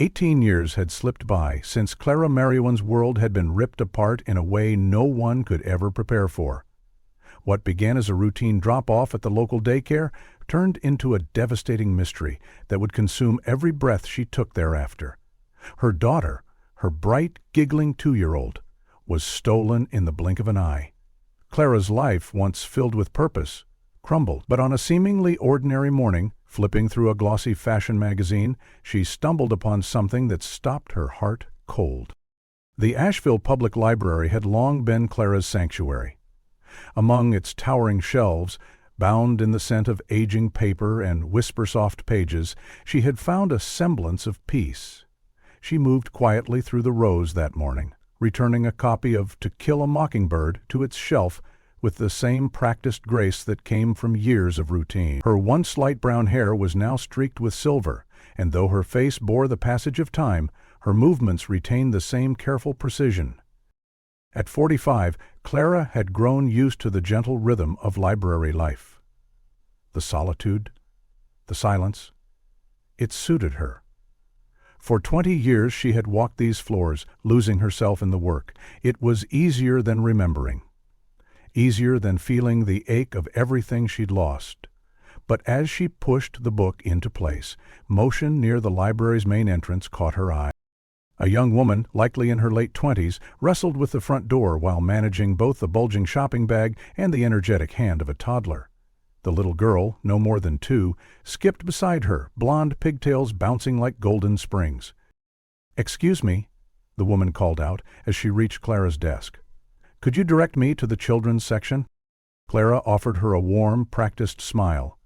18 years had slipped by since Clara Merriwan's world had been ripped apart in a way no one could ever prepare for. What began as a routine drop-off at the local daycare turned into a devastating mystery that would consume every breath she took thereafter. Her daughter, her bright, giggling 2-year-old, was stolen in the blink of an eye. Clara's life, once filled with purpose, crumbled. But on a seemingly ordinary morning, flipping through a glossy fashion magazine, she stumbled upon something that stopped her heart cold. The Asheville Public Library had long been Clara's sanctuary. Among its towering shelves, bound in the scent of aging paper and whisper-soft pages, she had found a semblance of peace. She moved quietly through the rows that morning, returning a copy of To Kill a Mockingbird to its shelf with the same practiced grace that came from years of routine. Her once light brown hair was now streaked with silver, and though her face bore the passage of time, her movements retained the same careful precision. At 45, Clara had grown used to the gentle rhythm of library life. The solitude, the silence, it suited her. For 20 years she had walked these floors, losing herself in the work. It was easier than remembering. Easier than feeling the ache of everything she'd lost. But as she pushed the book into place, motion near the library's main entrance caught her eye. A young woman, likely in her late 20s, wrestled with the front door while managing both the bulging shopping bag and the energetic hand of a toddler. The little girl, no more than 2, skipped beside her, blonde pigtails bouncing like golden springs. "Excuse me," the woman called out as she reached Clara's desk. "Could you direct me to the children's section?" Clara offered her a warm, practiced smile.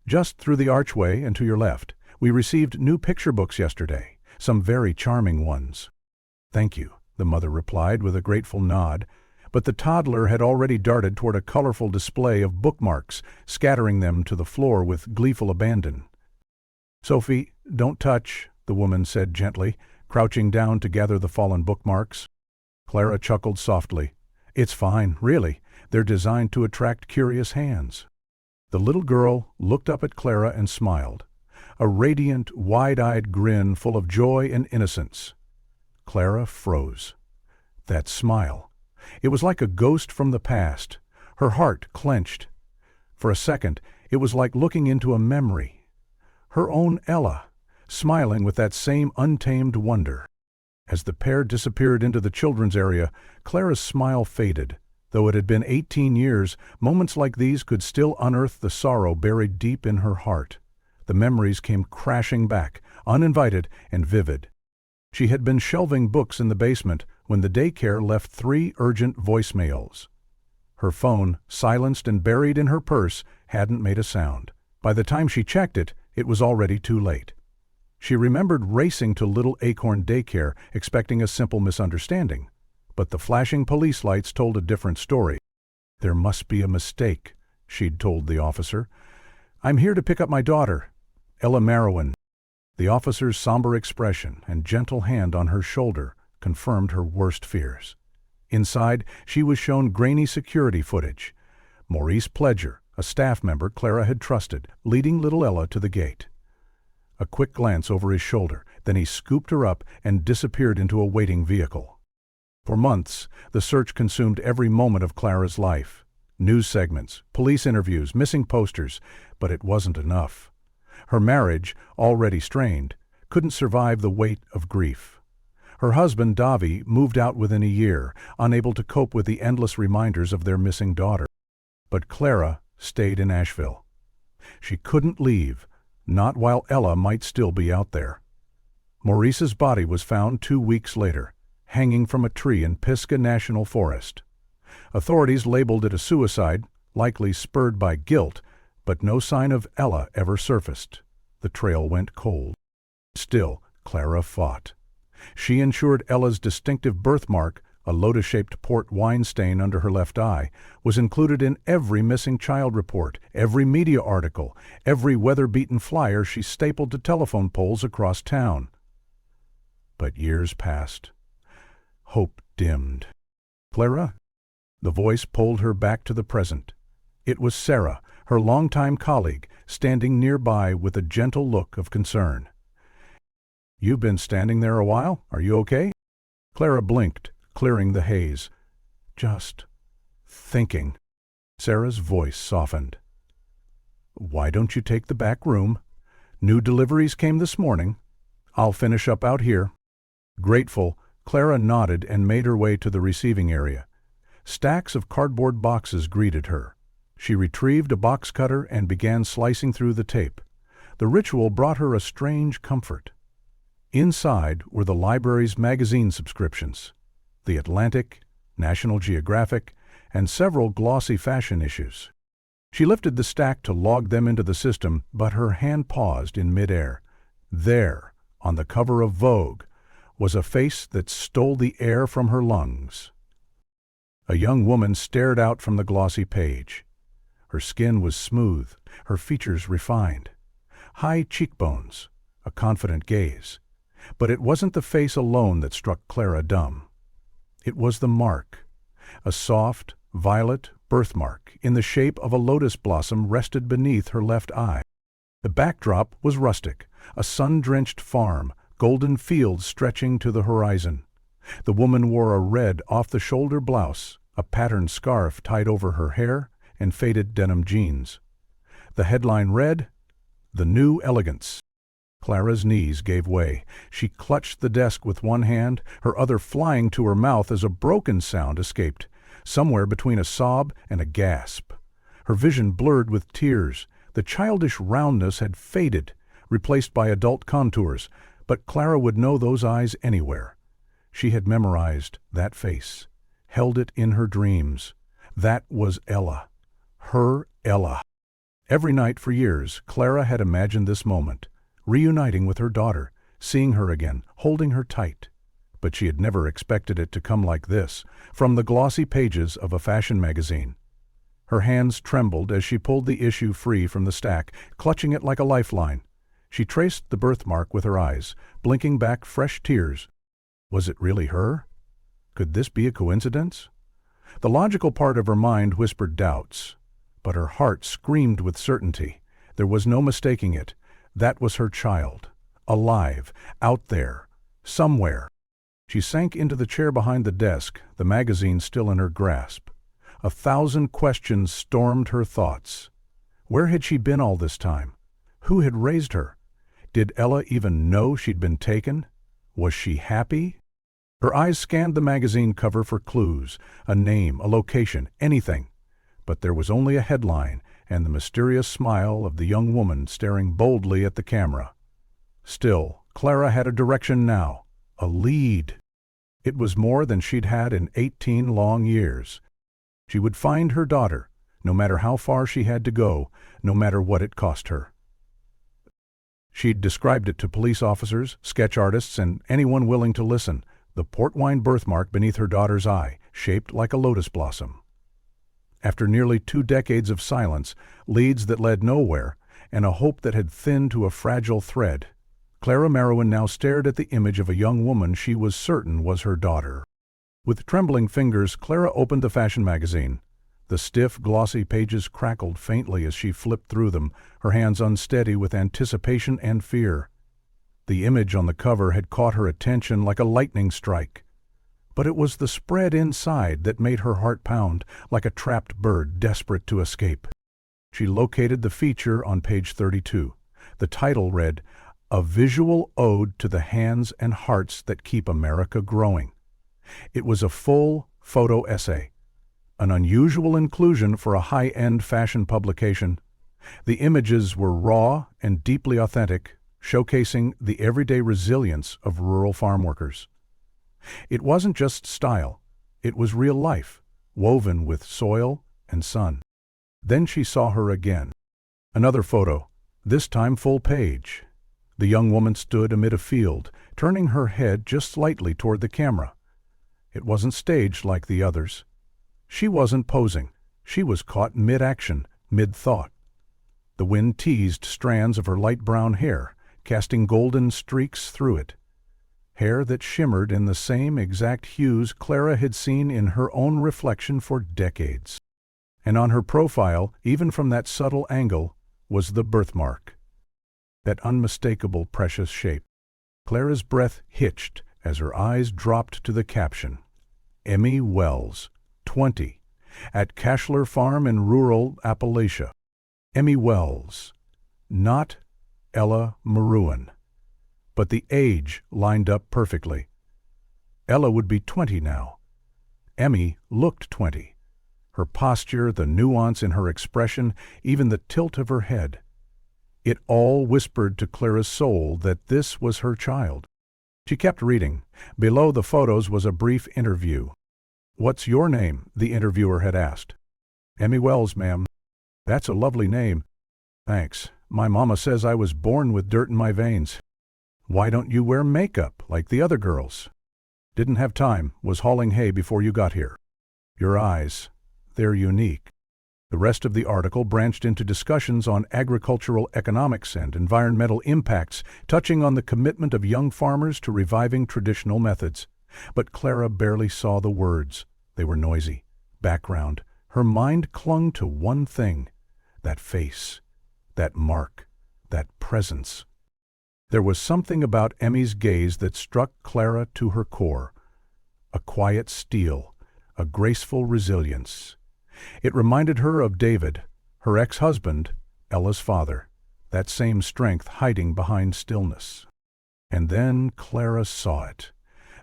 "Just through the archway and to your left. We received new picture books yesterday, some very charming ones." "Thank you," the mother replied with a grateful nod, but the toddler had already darted toward a colorful display of bookmarks, scattering them to the floor with gleeful abandon. "Sophie, don't touch," the woman said gently, crouching down to gather the fallen bookmarks. Clara chuckled softly. "It's fine, really. They're designed to attract curious hands." The little girl looked up at Clara and smiled, a radiant, wide-eyed grin full of joy and innocence. Clara froze. That smile. It was like a ghost from the past. Her heart clenched. For a second, it was like looking into a memory. Her own Ella, smiling with that same untamed wonder. As the pair disappeared into the children's area, Clara's smile faded. Though it had been 18 years, moments like these could still unearth the sorrow buried deep in her heart. The memories came crashing back, uninvited and vivid. She had been shelving books in the basement when the daycare left 3 urgent voicemails. Her phone, silenced and buried in her purse, hadn't made a sound. By the time she checked it, it was already too late. She remembered racing to Little Acorn Daycare, expecting a simple misunderstanding. But the flashing police lights told a different story. "There must be a mistake," she'd told the officer. "I'm here to pick up my daughter, Ella Merriwan." The officer's somber expression and gentle hand on her shoulder confirmed her worst fears. Inside, she was shown grainy security footage. Maurice Pledger, a staff member Clara had trusted, leading little Ella to the gate. A quick glance over his shoulder, then he scooped her up and disappeared into a waiting vehicle. For months, the search consumed every moment of Clara's life. News segments, police interviews, missing posters, but it wasn't enough. Her marriage, already strained, couldn't survive the weight of grief. Her husband, Davi, moved out within a year, unable to cope with the endless reminders of their missing daughter. But Clara stayed in Asheville. She couldn't leave, not while Ella might still be out there. Maurice's body was found 2 weeks later, hanging from a tree in Pisgah National Forest. Authorities labeled it a suicide, likely spurred by guilt, but no sign of Ella ever surfaced. The trail went cold. Still, Clara fought. She ensured Ella's distinctive birthmark, a lotus-shaped port wine stain under her left eye, was included in every missing child report, every media article, every weather-beaten flyer she stapled to telephone poles across town. But years passed. Hope dimmed. "Clara?" The voice pulled her back to the present. It was Sarah, her longtime colleague, standing nearby with a gentle look of concern. You've been standing there a while. Are you okay? Clara blinked, clearing the haze. Just thinking. Sarah's voice softened. Why don't you take the back room? New deliveries came this morning. I'll finish up out here. Grateful, Clara nodded and made her way to the receiving area. Stacks of cardboard boxes greeted her. She retrieved a box cutter and began slicing through the tape. The ritual brought her a strange comfort. Inside were the library's magazine subscriptions, The Atlantic, National Geographic, and several glossy fashion issues. She lifted the stack to log them into the system, but her hand paused in midair. There, on the cover of Vogue, was a face that stole the air from her lungs. A young woman stared out from the glossy page. Her skin was smooth, her features refined. High cheekbones, a confident gaze. But it wasn't the face alone that struck Clara dumb. It was the mark. A soft, violet birthmark in the shape of a lotus blossom rested beneath her left eye. The backdrop was rustic, a sun-drenched farm, golden fields stretching to the horizon. The woman wore a red off-the-shoulder blouse, a patterned scarf tied over her hair, and faded denim jeans. The headline read, "The New Elegance." Clara's knees gave way. She clutched the desk with one hand, her other flying to her mouth as a broken sound escaped, somewhere between a sob and a gasp. Her vision blurred with tears. The childish roundness had faded, replaced by adult contours, but Clara would know those eyes anywhere. She had memorized that face, held it in her dreams. That was Ella. Her Ella. Every night for years, Clara had imagined this moment, reuniting with her daughter, seeing her again, holding her tight. But she had never expected it to come like this, from the glossy pages of a fashion magazine. Her hands trembled as she pulled the issue free from the stack, clutching it like a lifeline. She traced the birthmark with her eyes, blinking back fresh tears. Was it really her? Could this be a coincidence? The logical part of her mind whispered doubts, but her heart screamed with certainty. There was no mistaking it. That was her child, alive, out there, somewhere. She sank into the chair behind the desk, the magazine still in her grasp. 1,000 questions stormed her thoughts. Where had she been all this time? Who had raised her? Did Ella even know she'd been taken? Was she happy? Her eyes scanned the magazine cover for clues, a name, a location, anything. But there was only a headline and the mysterious smile of the young woman staring boldly at the camera. Still, Clara had a direction now, a lead. It was more than she'd had in 18 long years. She would find her daughter, no matter how far she had to go, no matter what it cost her. She'd described it to police officers, sketch artists, and anyone willing to listen, the port wine birthmark beneath her daughter's eye, shaped like a lotus blossom. After nearly 2 decades of silence, leads that led nowhere, and a hope that had thinned to a fragile thread, Clara Merriwan now stared at the image of a young woman she was certain was her daughter. With trembling fingers, Clara opened the fashion magazine. The stiff, glossy pages crackled faintly as she flipped through them, her hands unsteady with anticipation and fear. The image on the cover had caught her attention like a lightning strike. But it was the spread inside that made her heart pound, like a trapped bird desperate to escape. She located the feature on page 32. The title read, "A Visual Ode to the Hands and Hearts That Keep America Growing." It was a full photo essay, an unusual inclusion for a high-end fashion publication. The images were raw and deeply authentic, showcasing the everyday resilience of rural farm workers. It wasn't just style, it was real life, woven with soil and sun. Then she saw her again. Another photo, this time full page. The young woman stood amid a field, turning her head just slightly toward the camera. It wasn't staged like the others. She wasn't posing. She was caught mid-action, mid-thought. The wind teased strands of her light brown hair, casting golden streaks through it. Hair that shimmered in the same exact hues Clara had seen in her own reflection for decades. And on her profile, even from that subtle angle, was the birthmark. That unmistakable precious shape. Clara's breath hitched as her eyes dropped to the caption. Emmy Wells, 20, at Cashler Farm in rural Appalachia. Emmy Wells, not Ella Maruan. But the age lined up perfectly. Ella would be 20 now. Emmy looked 20. Her posture, the nuance in her expression, even the tilt of her head. It all whispered to Clara's soul that this was her child. She kept reading. Below the photos was a brief interview. "What's your name?" the interviewer had asked. "Emmy Wells, ma'am." "That's a lovely name." "Thanks. My mama says I was born with dirt in my veins." "Why don't you wear makeup like the other girls?" "Didn't have time. Was hauling hay before you got here." "Your eyes. They're unique." The rest of the article branched into discussions on agricultural economics and environmental impacts, touching on the commitment of young farmers to reviving traditional methods. But Clara barely saw the words. They were noisy. Background. Her mind clung to one thing. That face. That mark. That presence. There was something about Emmy's gaze that struck Clara to her core. A quiet steel. A graceful resilience. It reminded her of David, her ex-husband, Ella's father, that same strength hiding behind stillness. And then Clara saw it.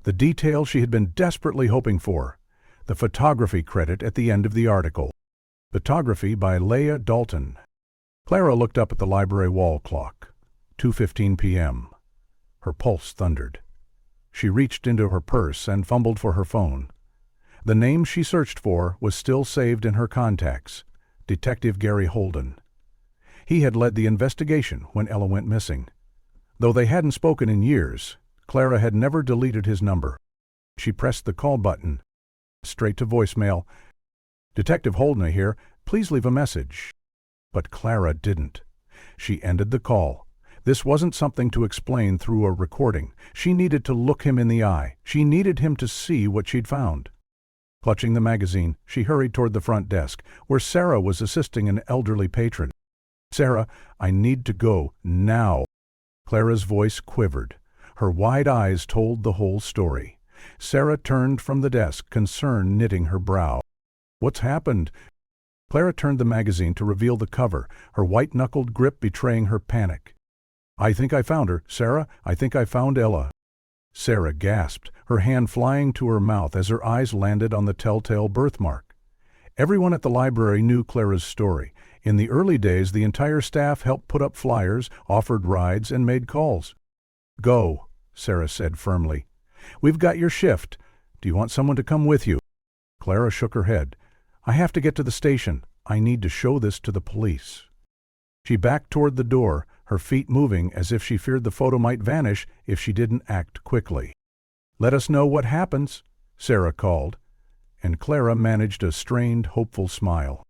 The detail she had been desperately hoping for. The photography credit at the end of the article. Photography by Leah Dalton. Clara looked up at the library wall clock. 2:15 p.m. Her pulse thundered. She reached into her purse and fumbled for her phone. The name she searched for was still saved in her contacts, Detective Gary Holden. He had led the investigation when Ella went missing. Though they hadn't spoken in years, Clara had never deleted his number. She pressed the call button. Straight to voicemail. "Detective Holden here. Please leave a message." But Clara didn't. She ended the call. This wasn't something to explain through a recording. She needed to look him in the eye. She needed him to see what she'd found. Clutching the magazine, she hurried toward the front desk, where Sarah was assisting an elderly patron. "Sarah, I need to go, now." Clara's voice quivered. Her wide eyes told the whole story. Sarah turned from the desk, concern knitting her brow. "What's happened?" Clara turned the magazine to reveal the cover, her white-knuckled grip betraying her panic. "I think I found her, Sarah. I think I found Ella." Sarah gasped, her hand flying to her mouth as her eyes landed on the telltale birthmark. Everyone at the library knew Clara's story. In the early days, the entire staff helped put up flyers, offered rides, and made calls. "Go," Sarah said firmly. "We've got your shift. Do you want someone to come with you?" Clara shook her head. "I have to get to the station. I need to show this to the police." She backed toward the door, her feet moving as if she feared the photo might vanish if she didn't act quickly. "Let us know what happens," Sarah called, and Clara managed a strained, hopeful smile.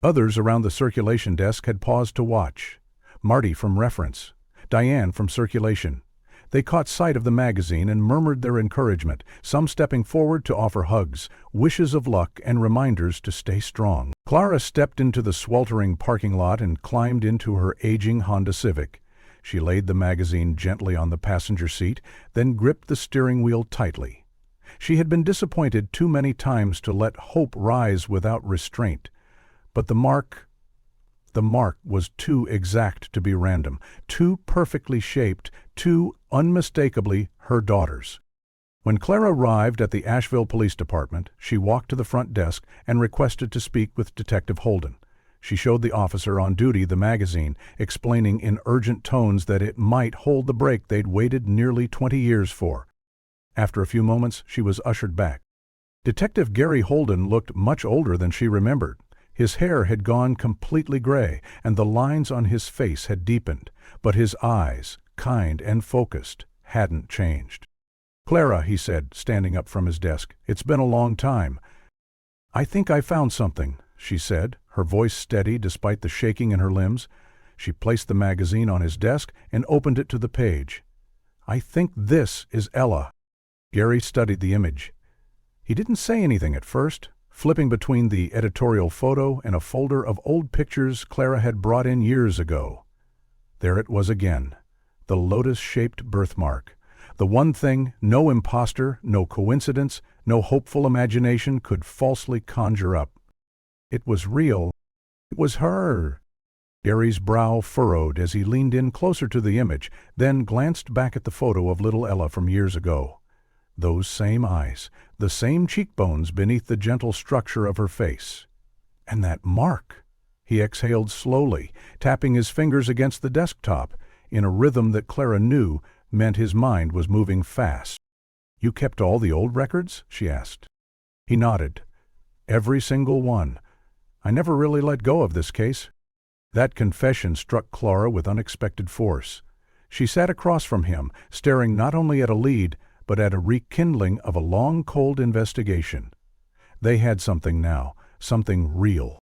Others around the circulation desk had paused to watch. Marty from Reference, Diane from Circulation. They caught sight of the magazine and murmured their encouragement, some stepping forward to offer hugs, wishes of luck, and reminders to stay strong. Clara stepped into the sweltering parking lot and climbed into her aging Honda Civic. She laid the magazine gently on the passenger seat, then gripped the steering wheel tightly. She had been disappointed too many times to let hope rise without restraint. But the mark was too exact to be random, too perfectly shaped, too unmistakably her daughter's. When Clara arrived at the Asheville Police Department, she walked to the front desk and requested to speak with Detective Holden. She showed the officer on duty the magazine, explaining in urgent tones that it might hold the break they'd waited nearly 20 years for. After a few moments, she was ushered back. Detective Gary Holden looked much older than she remembered. His hair had gone completely gray, and the lines on his face had deepened, but his eyes, kind and focused, hadn't changed. "Clara," he said, standing up from his desk, "it's been a long time." "I think I found something," she said, her voice steady despite the shaking in her limbs. She placed the magazine on his desk and opened it to the page. "I think this is Ella." Gary studied the image. He didn't say anything at first, flipping between the editorial photo and a folder of old pictures Clara had brought in years ago. There it was again, the lotus-shaped birthmark, The one thing no imposter, no coincidence, no hopeful imagination could falsely conjure up. It was real. It was her. Gary's brow furrowed as he leaned in closer to the image, then glanced back at the photo of little Ella from years ago. Those same eyes, the same cheekbones beneath the gentle structure of her face. And that mark! He exhaled slowly, tapping his fingers against the desktop, in a rhythm that Clara knew meant his mind was moving fast. "You kept all the old records?" she asked. He nodded. "Every single one. I never really let go of this case." That confession struck Clara with unexpected force. She sat across from him, staring not only at a lead, but at a rekindling of a long, cold investigation. They had something now, something real.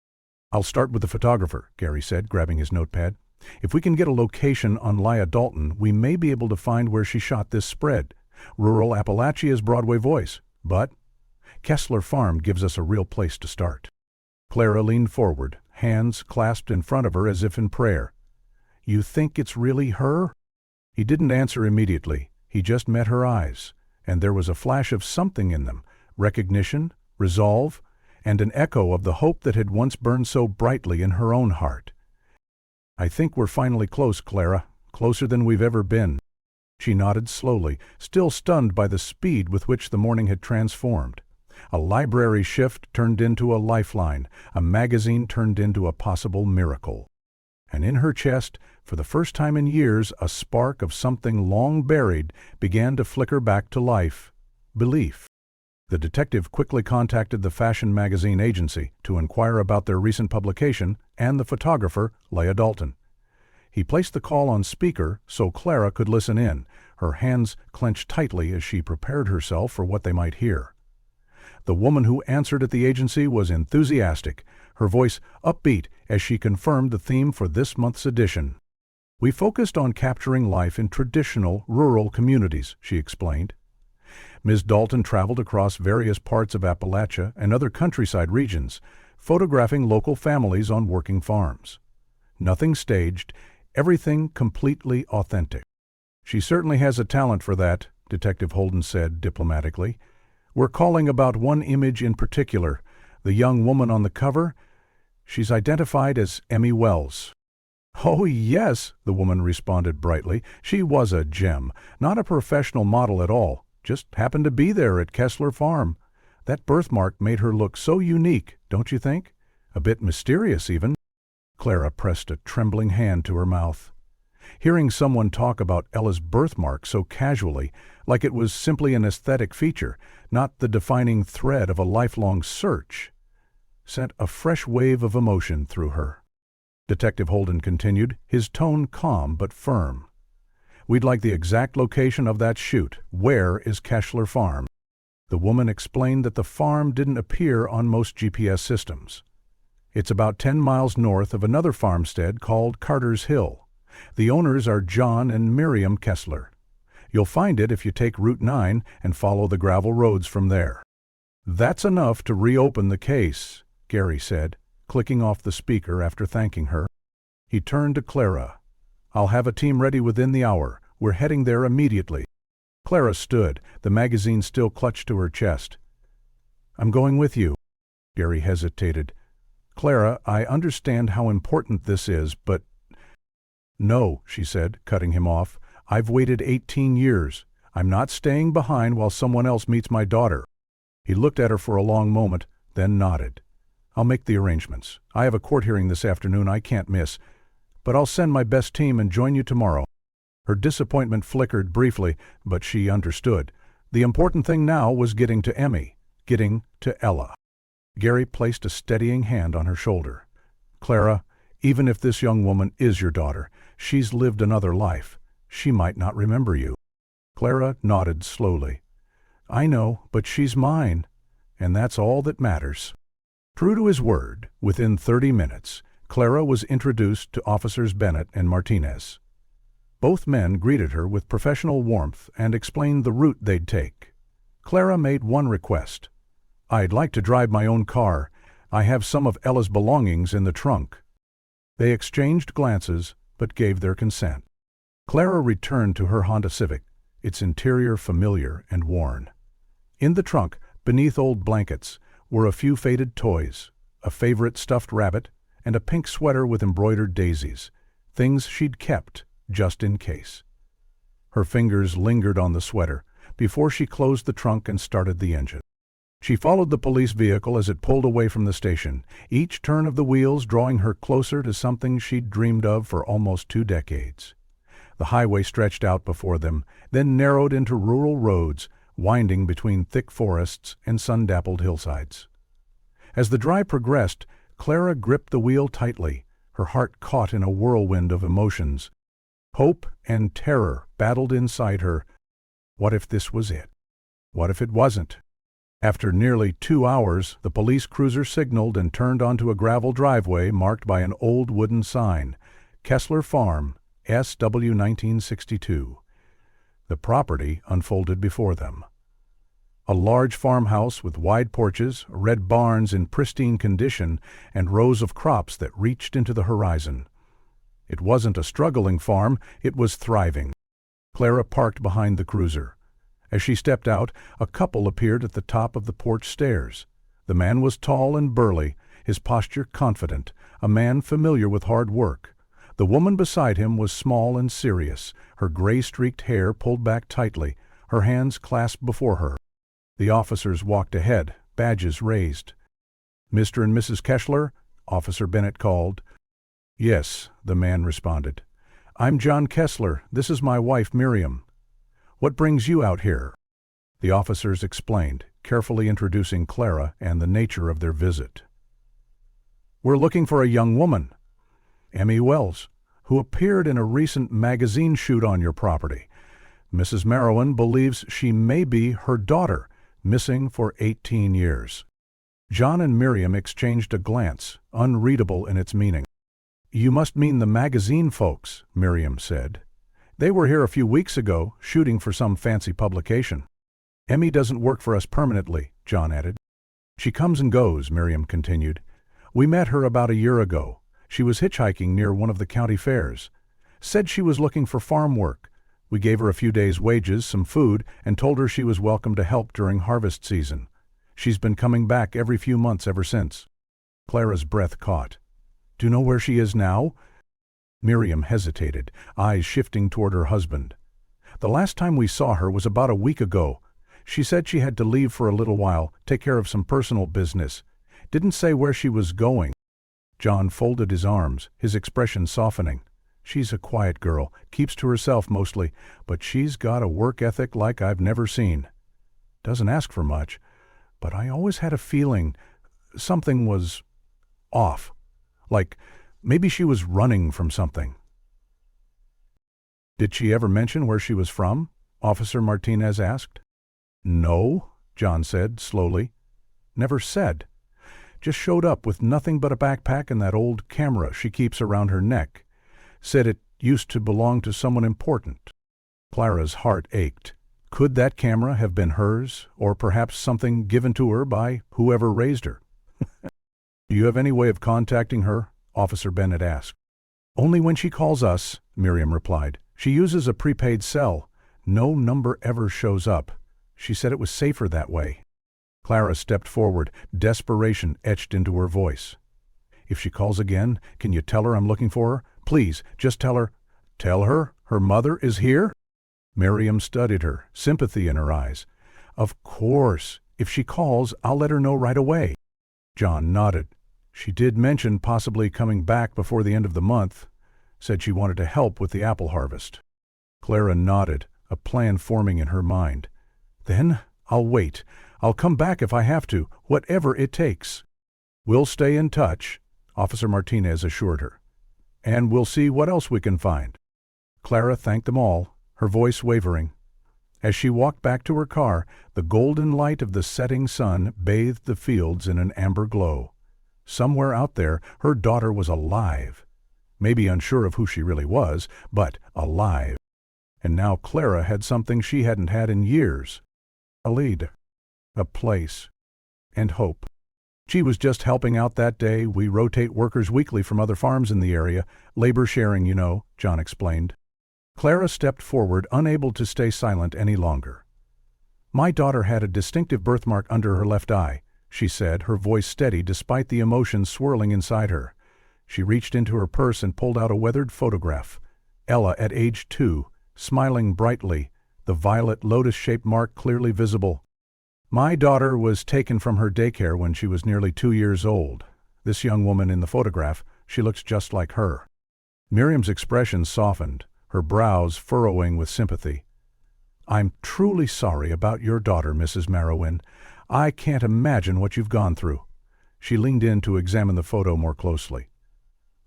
"I'll start with the photographer," Gary said, grabbing his notepad. "If we can get a location on Leah Dalton, we may be able to find where she shot this spread. Rural Appalachia's Broadway voice. But Kessler Farm gives us a real place to start." Clara leaned forward, hands clasped in front of her as if in prayer. "You think it's really her?" He didn't answer immediately. He just met her eyes, and there was a flash of something in them, recognition, resolve, and an echo of the hope that had once burned so brightly in her own heart. "I think we're finally close, Clara, closer than we've ever been." She nodded slowly, still stunned by the speed with which the morning had transformed. A library shift turned into a lifeline, a magazine turned into a possible miracle. And in her chest, for the first time in years, a spark of something long buried began to flicker back to life: belief. The detective quickly contacted the fashion magazine agency to inquire about their recent publication and the photographer, Leah Dalton. He placed the call on speaker so Clara could listen in, her hands clenched tightly as she prepared herself for what they might hear. The woman who answered at the agency was enthusiastic, her voice upbeat as she confirmed the theme for this month's edition. "We focused on capturing life in traditional, rural communities," she explained. Ms. Dalton traveled across various parts of Appalachia and other countryside regions, photographing local families on working farms. Nothing staged, everything completely authentic. "She certainly has a talent for that," Detective Holden said diplomatically. "We're calling about one image in particular, the young woman on the cover. She's identified as Emmy Wells." "Oh, yes," the woman responded brightly. "She was a gem, not a professional model at all, just happened to be there at Kessler Farm. That birthmark made her look so unique, don't you think? A bit mysterious, even." Clara pressed a trembling hand to her mouth. Hearing someone talk about Ella's birthmark so casually, like it was simply an aesthetic feature, not the defining thread of a lifelong search, sent a fresh wave of emotion through her. Detective Holden continued, his tone calm but firm. "We'd like the exact location of that shoot. Where is Kessler Farm?" The woman explained that the farm didn't appear on most GPS systems. "It's about 10 miles north of another farmstead called Carter's Hill. The owners are John and Miriam Kessler. You'll find it if you take Route 9 and follow the gravel roads from there." "That's enough to reopen the case," Gary said, clicking off the speaker after thanking her. He turned to Clara. "I'll have a team ready within the hour. We're heading there immediately." Clara stood, the magazine still clutched to her chest. "I'm going with you." Gary hesitated. "Clara, I understand how important this is, but—" "No," she said, cutting him off. "I've waited 18 years. I'm not staying behind while someone else meets my daughter." He looked at her for a long moment, then nodded. "I'll make the arrangements. I have a court hearing this afternoon I can't miss, but I'll send my best team and join you tomorrow." Her disappointment flickered briefly, but she understood. The important thing now was getting to Emmy, getting to Ella. Gary placed a steadying hand on her shoulder. "Clara, even if this young woman is your daughter, she's lived another life. She might not remember you." Clara nodded slowly. "I know, but she's mine, and that's all that matters." True to his word, within 30 minutes, Clara was introduced to Officers Bennett and Martinez. Both men greeted her with professional warmth and explained the route they'd take. Clara made one request. "I'd like to drive my own car. I have some of Ella's belongings in the trunk." They exchanged glances, but gave their consent. Clara returned to her Honda Civic, its interior familiar and worn. In the trunk, beneath old blankets, were a few faded toys, a favorite stuffed rabbit, and a pink sweater with embroidered daisies, things she'd kept just in case. Her fingers lingered on the sweater before she closed the trunk and started the engine. She followed the police vehicle as it pulled away from the station, each turn of the wheels drawing her closer to something she'd dreamed of for almost 2 decades. The highway stretched out before them, then narrowed into rural roads, winding between thick forests and sun-dappled hillsides. As the drive progressed, Clara gripped the wheel tightly, her heart caught in a whirlwind of emotions. Hope and terror battled inside her. What if this was it? What if it wasn't? After nearly 2 hours, the police cruiser signaled and turned onto a gravel driveway marked by an old wooden sign, Kessler Farm, SW 1962. The property unfolded before them. A large farmhouse with wide porches, red barns in pristine condition, and rows of crops that reached into the horizon. It wasn't a struggling farm, it was thriving. Clara parked behind the cruiser. As she stepped out, a couple appeared at the top of the porch stairs. The man was tall and burly, his posture confident, a man familiar with hard work. The woman beside him was small and serious, her gray-streaked hair pulled back tightly, her hands clasped before her. The officers walked ahead, badges raised. "Mr. and Mrs. Kessler?" Officer Bennett called. "Yes," the man responded. "I'm John Kessler. This is my wife, Miriam. What brings you out here?" The officers explained, carefully introducing Clara and the nature of their visit. "We're looking for a young woman, Emmy Wells, who appeared in a recent magazine shoot on your property. Mrs. Merriwan believes she may be her daughter, missing for 18 years. John and Miriam exchanged a glance, unreadable in its meaning. "You must mean the magazine folks," Miriam said. "They were here a few weeks ago, shooting for some fancy publication." "Emmy doesn't work for us permanently," John added. "She comes and goes," Miriam continued. "We met her about a year ago. She was hitchhiking near one of the county fairs. Said she was looking for farm work. We gave her a few days' wages, some food, and told her she was welcome to help during harvest season. She's been coming back every few months ever since." Clara's breath caught. "Do you know where she is now?" Miriam hesitated, eyes shifting toward her husband. "The last time we saw her was about a week ago. She said she had to leave for a little while, take care of some personal business. Didn't say where she was going." John folded his arms, his expression softening. "She's a quiet girl, keeps to herself mostly, but she's got a work ethic like I've never seen. Doesn't ask for much, but I always had a feeling something was off. Like maybe she was running from something." "Did she ever mention where she was from?" Officer Martinez asked. "No," John said slowly. "Never said. Just showed up with nothing but a backpack and that old camera she keeps around her neck. Said it used to belong to someone important." Clara's heart ached. Could that camera have been hers, or perhaps something given to her by whoever raised her? "Do you have any way of contacting her?" Officer Bennett asked. "Only when she calls us," Miriam replied. "She uses a prepaid cell. No number ever shows up. She said it was safer that way." Clara stepped forward, desperation etched into her voice. "If she calls again, can you tell her I'm looking for her? Please, just tell her." "Tell her her mother is here?" Miriam studied her, sympathy in her eyes. "Of course. If she calls, I'll let her know right away." John nodded. "She did mention possibly coming back before the end of the month. Said she wanted to help with the apple harvest." Clara nodded, a plan forming in her mind. "Then I'll wait. I'll come back if I have to, whatever it takes." "We'll stay in touch," Officer Martinez assured her. "And we'll see what else we can find." Clara thanked them all, her voice wavering. As she walked back to her car, the golden light of the setting sun bathed the fields in an amber glow. Somewhere out there, her daughter was alive. Maybe unsure of who she really was, but alive. And now Clara had something she hadn't had in years. A lead. A place. And hope. "She was just helping out that day. We rotate workers weekly from other farms in the area. Labor sharing, you know," John explained. Clara stepped forward, unable to stay silent any longer. "My daughter had a distinctive birthmark under her left eye," she said, her voice steady despite the emotions swirling inside her. She reached into her purse and pulled out a weathered photograph. Ella at age 2, smiling brightly, the violet lotus-shaped mark clearly visible. "My daughter was taken from her daycare when she was nearly 2 years old. This young woman in the photograph, she looks just like her." Miriam's expression softened, her brows furrowing with sympathy. "I'm truly sorry about your daughter, Mrs. Merowyn. I can't imagine what you've gone through." She leaned in to examine the photo more closely.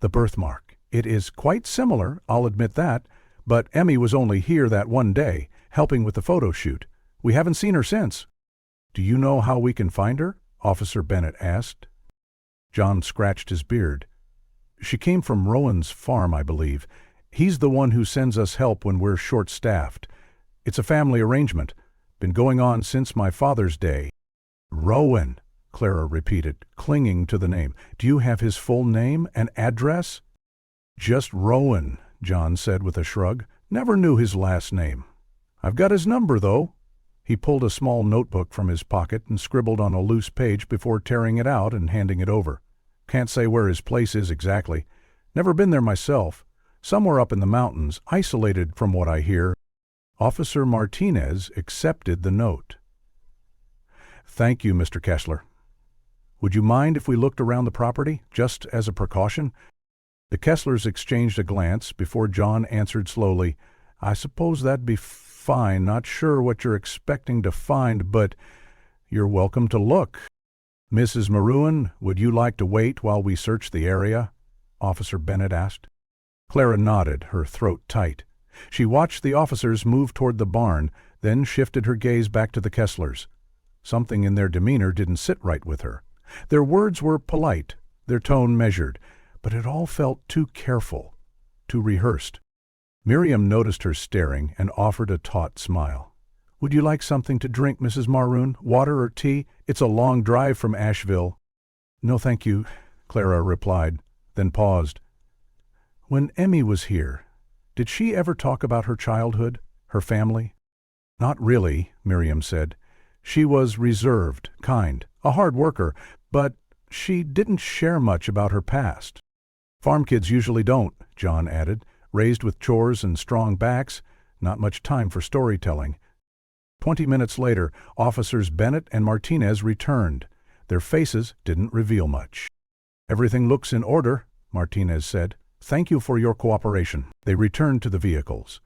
"The birthmark. It is quite similar, I'll admit that, but Emmy was only here that one day, helping with the photo shoot. We haven't seen her since." "Do you know how we can find her?" Officer Bennett asked. John scratched his beard. "She came from Rowan's farm, I believe. He's the one who sends us help when we're short-staffed. It's a family arrangement. Been going on since my father's day." "Rowan," Clara repeated, clinging to the name. "Do you have his full name and address?" "Just Rowan," John said with a shrug. "Never knew his last name. I've got his number, though." He pulled a small notebook from his pocket and scribbled on a loose page before tearing it out and handing it over. "Can't say where his place is exactly. Never been there myself. Somewhere up in the mountains, isolated from what I hear." Officer Martinez accepted the note. "Thank you, Mr. Kessler. Would you mind if we looked around the property, just as a precaution?" The Kesslers exchanged a glance before John answered slowly, "I suppose that'd be fine. Not sure what you're expecting to find, but you're welcome to look." "Mrs. Merowyn, would you like to wait while we search the area?" Officer Bennett asked. Clara nodded, her throat tight. She watched the officers move toward the barn, then shifted her gaze back to the Kesslers. Something in their demeanor didn't sit right with her. Their words were polite, their tone measured, but it all felt too careful, too rehearsed. Miriam noticed her staring and offered a taut smile. "Would you like something to drink, Mrs. Maroon? Water or tea? It's a long drive from Asheville." "No, thank you," Clara replied, then paused. "When Emmy was here, did she ever talk about her childhood, her family?" "Not really," Miriam said. "She was reserved, kind, a hard worker, but she didn't share much about her past." "Farm kids usually don't," John added. "Raised with chores and strong backs, not much time for storytelling." 20 minutes later, Officers Bennett and Martinez returned. Their faces didn't reveal much. "Everything looks in order," Martinez said. "Thank you for your cooperation." They returned to the vehicles.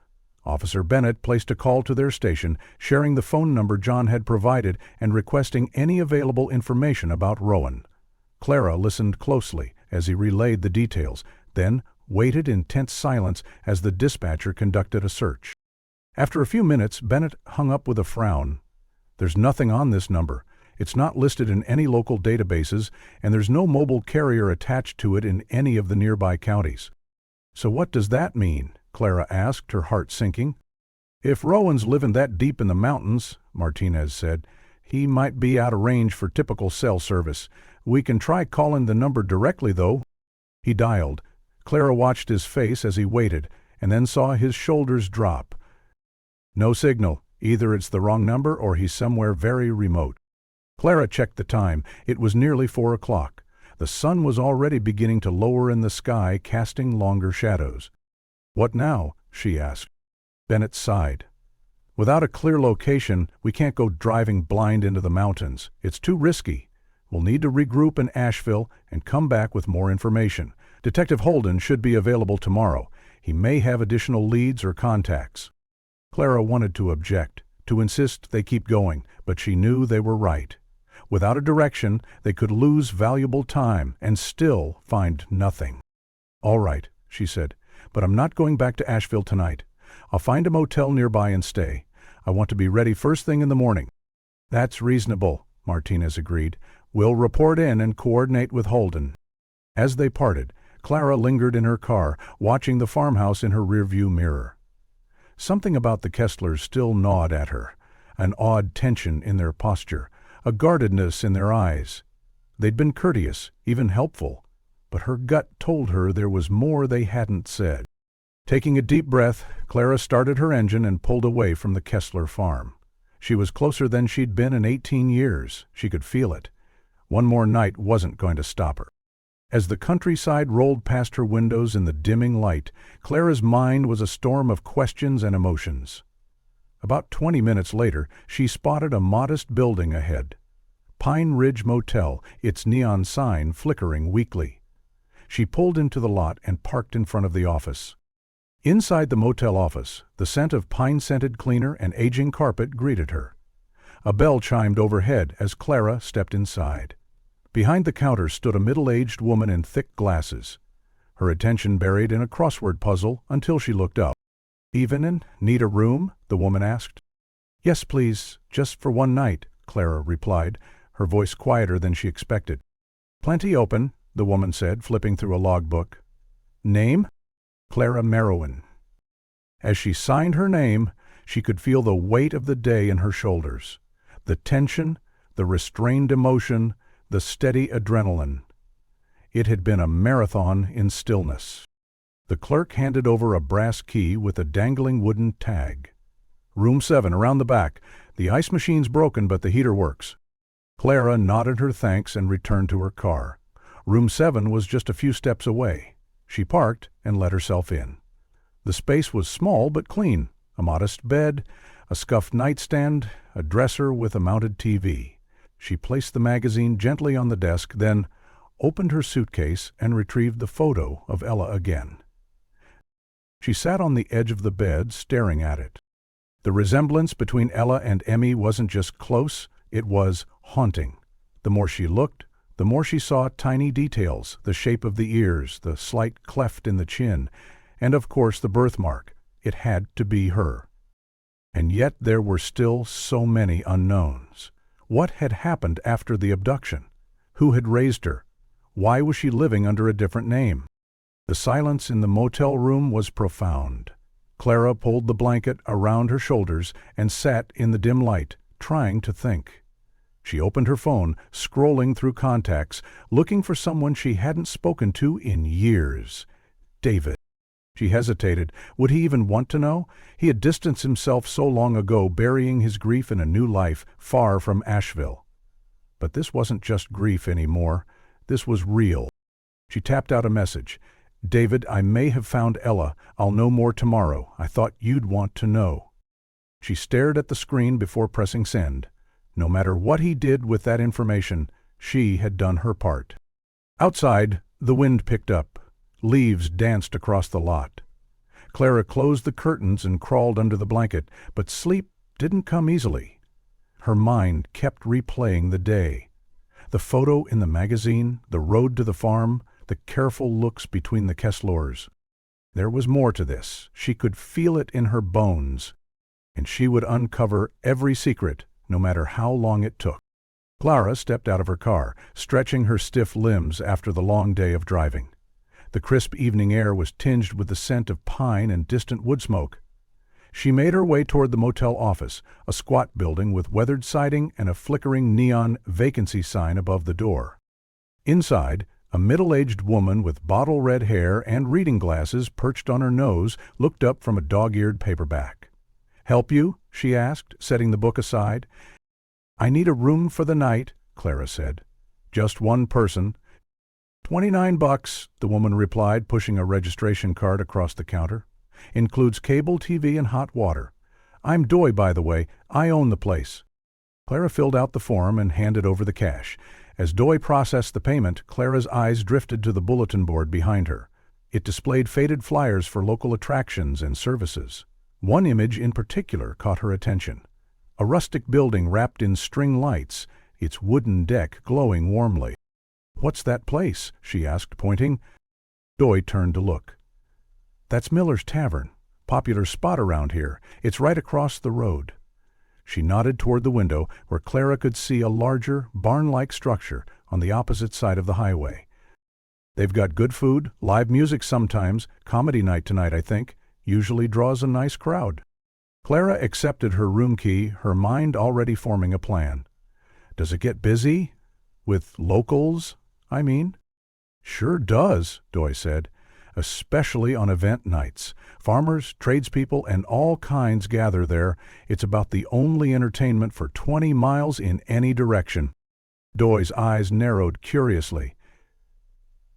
Officer Bennett placed a call to their station, sharing the phone number John had provided and requesting any available information about Rowan. Clara listened closely as he relayed the details, then waited in tense silence as the dispatcher conducted a search. After a few minutes, Bennett hung up with a frown. "There's nothing on this number. It's not listed in any local databases, and there's no mobile carrier attached to it in any of the nearby counties." "So what does that mean?" Clara asked, her heart sinking. "If Rowan's living that deep in the mountains," Martinez said, "he might be out of range for typical cell service. We can try calling the number directly, though." He dialed. Clara watched his face as he waited, and then saw his shoulders drop. "No signal. Either it's the wrong number or he's somewhere very remote." Clara checked the time. It was nearly 4 o'clock. The sun was already beginning to lower in the sky, casting longer shadows. "What now?" she asked. Bennett sighed. "Without a clear location, we can't go driving blind into the mountains. It's too risky. We'll need to regroup in Asheville and come back with more information. Detective Holden should be available tomorrow. He may have additional leads or contacts." Clara wanted to object, to insist they keep going, but she knew they were right. Without a direction, they could lose valuable time and still find nothing. "All right," she said, "but I'm not going back to Asheville tonight. I'll find a motel nearby and stay. I want to be ready first thing in the morning." "That's reasonable," Martinez agreed. "We'll report in and coordinate with Holden." As they parted, Clara lingered in her car, watching the farmhouse in her rearview mirror. Something about the Kesslers still gnawed at her, an odd tension in their posture, a guardedness in their eyes. They'd been courteous, even helpful, but her gut told her there was more they hadn't said. Taking a deep breath, Clara started her engine and pulled away from the Kessler farm. She was closer than she'd been in 18 years. She could feel it. One more night wasn't going to stop her. As the countryside rolled past her windows in the dimming light, Clara's mind was a storm of questions and emotions. About 20 minutes later, she spotted a modest building ahead. Pine Ridge Motel, its neon sign flickering weakly. She pulled into the lot and parked in front of the office. Inside the motel office, the scent of pine-scented cleaner and aging carpet greeted her. A bell chimed overhead as Clara stepped inside. Behind the counter stood a middle-aged woman in thick glasses, her attention buried in a crossword puzzle until she looked up. "Evenin', need a room?" the woman asked. "Yes, please, just for one night," Clara replied, her voice quieter than she expected. "Plenty open," the woman said, flipping through a logbook. "Name?" "Clara Merowin." As she signed her name, she could feel the weight of the day in her shoulders. The tension, the restrained emotion, the steady adrenaline. It had been a marathon in stillness. The clerk handed over a brass key with a dangling wooden tag. "Room 7, around the back. The ice machine's broken, but the heater works." Clara nodded her thanks and returned to her car. Room 7 was just a few steps away. She parked and let herself in. The space was small but clean. A modest bed, a scuffed nightstand, a dresser with a mounted TV. She placed the magazine gently on the desk, then opened her suitcase and retrieved the photo of Ella again. She sat on the edge of the bed, staring at it. The resemblance between Ella and Emmy wasn't just close, it was haunting. The more she looked, the more she saw tiny details, the shape of the ears, the slight cleft in the chin, and of course the birthmark. It had to be her. And yet there were still so many unknowns. What had happened after the abduction? Who had raised her? Why was she living under a different name? The silence in the motel room was profound. Clara pulled the blanket around her shoulders and sat in the dim light, trying to think. She opened her phone, scrolling through contacts, looking for someone she hadn't spoken to in years. David. She hesitated. Would he even want to know? He had distanced himself so long ago, burying his grief in a new life, far from Asheville. But this wasn't just grief anymore. This was real. She tapped out a message. "David, I may have found Ella. I'll know more tomorrow. I thought you'd want to know." She stared at the screen before pressing send. No matter what he did with that information, she had done her part. Outside, the wind picked up. Leaves danced across the lot. Clara closed the curtains and crawled under the blanket, but sleep didn't come easily. Her mind kept replaying the day. The photo in the magazine, the road to the farm, the careful looks between the Kesslers. There was more to this. She could feel it in her bones, and she would uncover every secret, no matter how long it took. Clara stepped out of her car, stretching her stiff limbs after the long day of driving. The crisp evening air was tinged with the scent of pine and distant wood smoke. She made her way toward the motel office, a squat building with weathered siding and a flickering neon vacancy sign above the door. Inside, a middle-aged woman with bottle-red hair and reading glasses perched on her nose looked up from a dog-eared paperback. "Help you?" she asked, setting the book aside. "I need a room for the night," Clara said. "Just one person." $29, the woman replied, pushing a registration card across the counter. "Includes cable TV and hot water. I'm Doy, by the way. I own the place." Clara filled out the form and handed over the cash. As Doy processed the payment, Clara's eyes drifted to the bulletin board behind her. It displayed faded flyers for local attractions and services. One image in particular caught her attention. A rustic building wrapped in string lights, its wooden deck glowing warmly. "What's that place?" she asked, pointing. Doy turned to look. "That's Miller's Tavern. Popular spot around here. It's right across the road." She nodded toward the window, where Clara could see a larger, barn-like structure on the opposite side of the highway. "They've got good food, live music sometimes, comedy night tonight, I think. Usually draws a nice crowd." Clara accepted her room key, her mind already forming a plan. "Does it get busy? With locals, I mean?" "Sure does," Doy said. especially on event nights. Farmers, tradespeople, and all kinds gather there. It's about the only entertainment for 20 miles in any direction. Doy's eyes narrowed curiously.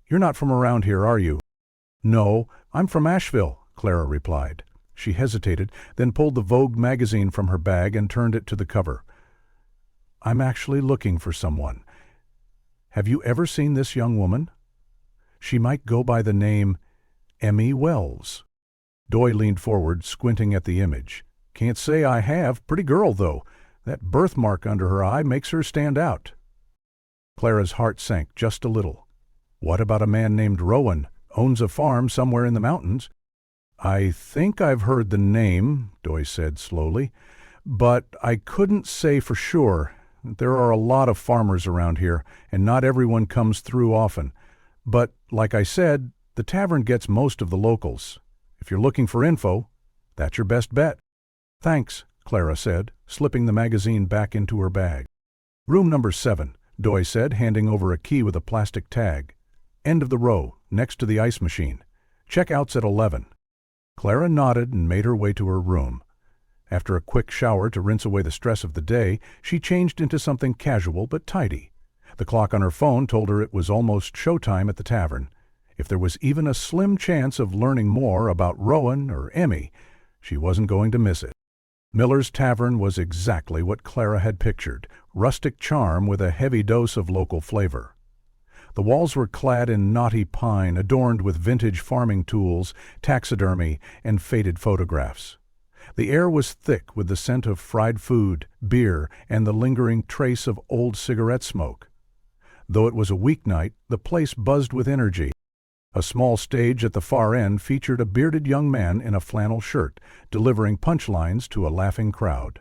"You're not from around here, are you?" "No, I'm from Asheville," Clara replied. She hesitated, then pulled the Vogue magazine from her bag and turned it to the cover. "I'm actually looking for someone. Have you ever seen this young woman? She might go by the name Emmy Wells." Doy leaned forward, squinting at the image. "Can't say I have. Pretty girl, though. That birthmark under her eye makes her stand out." Clara's heart sank just a little. "What about a man named Rowan? Owns a farm somewhere in the mountains." "I think I've heard the name," Doy said slowly, "but I couldn't say for sure. There are a lot of farmers around here, and not everyone comes through often. But, like I said, the tavern gets most of the locals. If you're looking for info, that's your best bet." "Thanks," Clara said, slipping the magazine back into her bag. "Room number 7, Doy said, handing over a key with a plastic tag. "End of the row, next to the ice machine. Check-out's at 11. Clara nodded and made her way to her room. After a quick shower to rinse away the stress of the day, she changed into something casual but tidy. The clock on her phone told her it was almost showtime at the tavern. If there was even a slim chance of learning more about Rowan or Emmy, she wasn't going to miss it. Miller's Tavern was exactly what Clara had pictured, rustic charm with a heavy dose of local flavor. The walls were clad in knotty pine, adorned with vintage farming tools, taxidermy, and faded photographs. The air was thick with the scent of fried food, beer, and the lingering trace of old cigarette smoke. Though it was a weeknight, the place buzzed with energy. A small stage at the far end featured a bearded young man in a flannel shirt, delivering punchlines to a laughing crowd.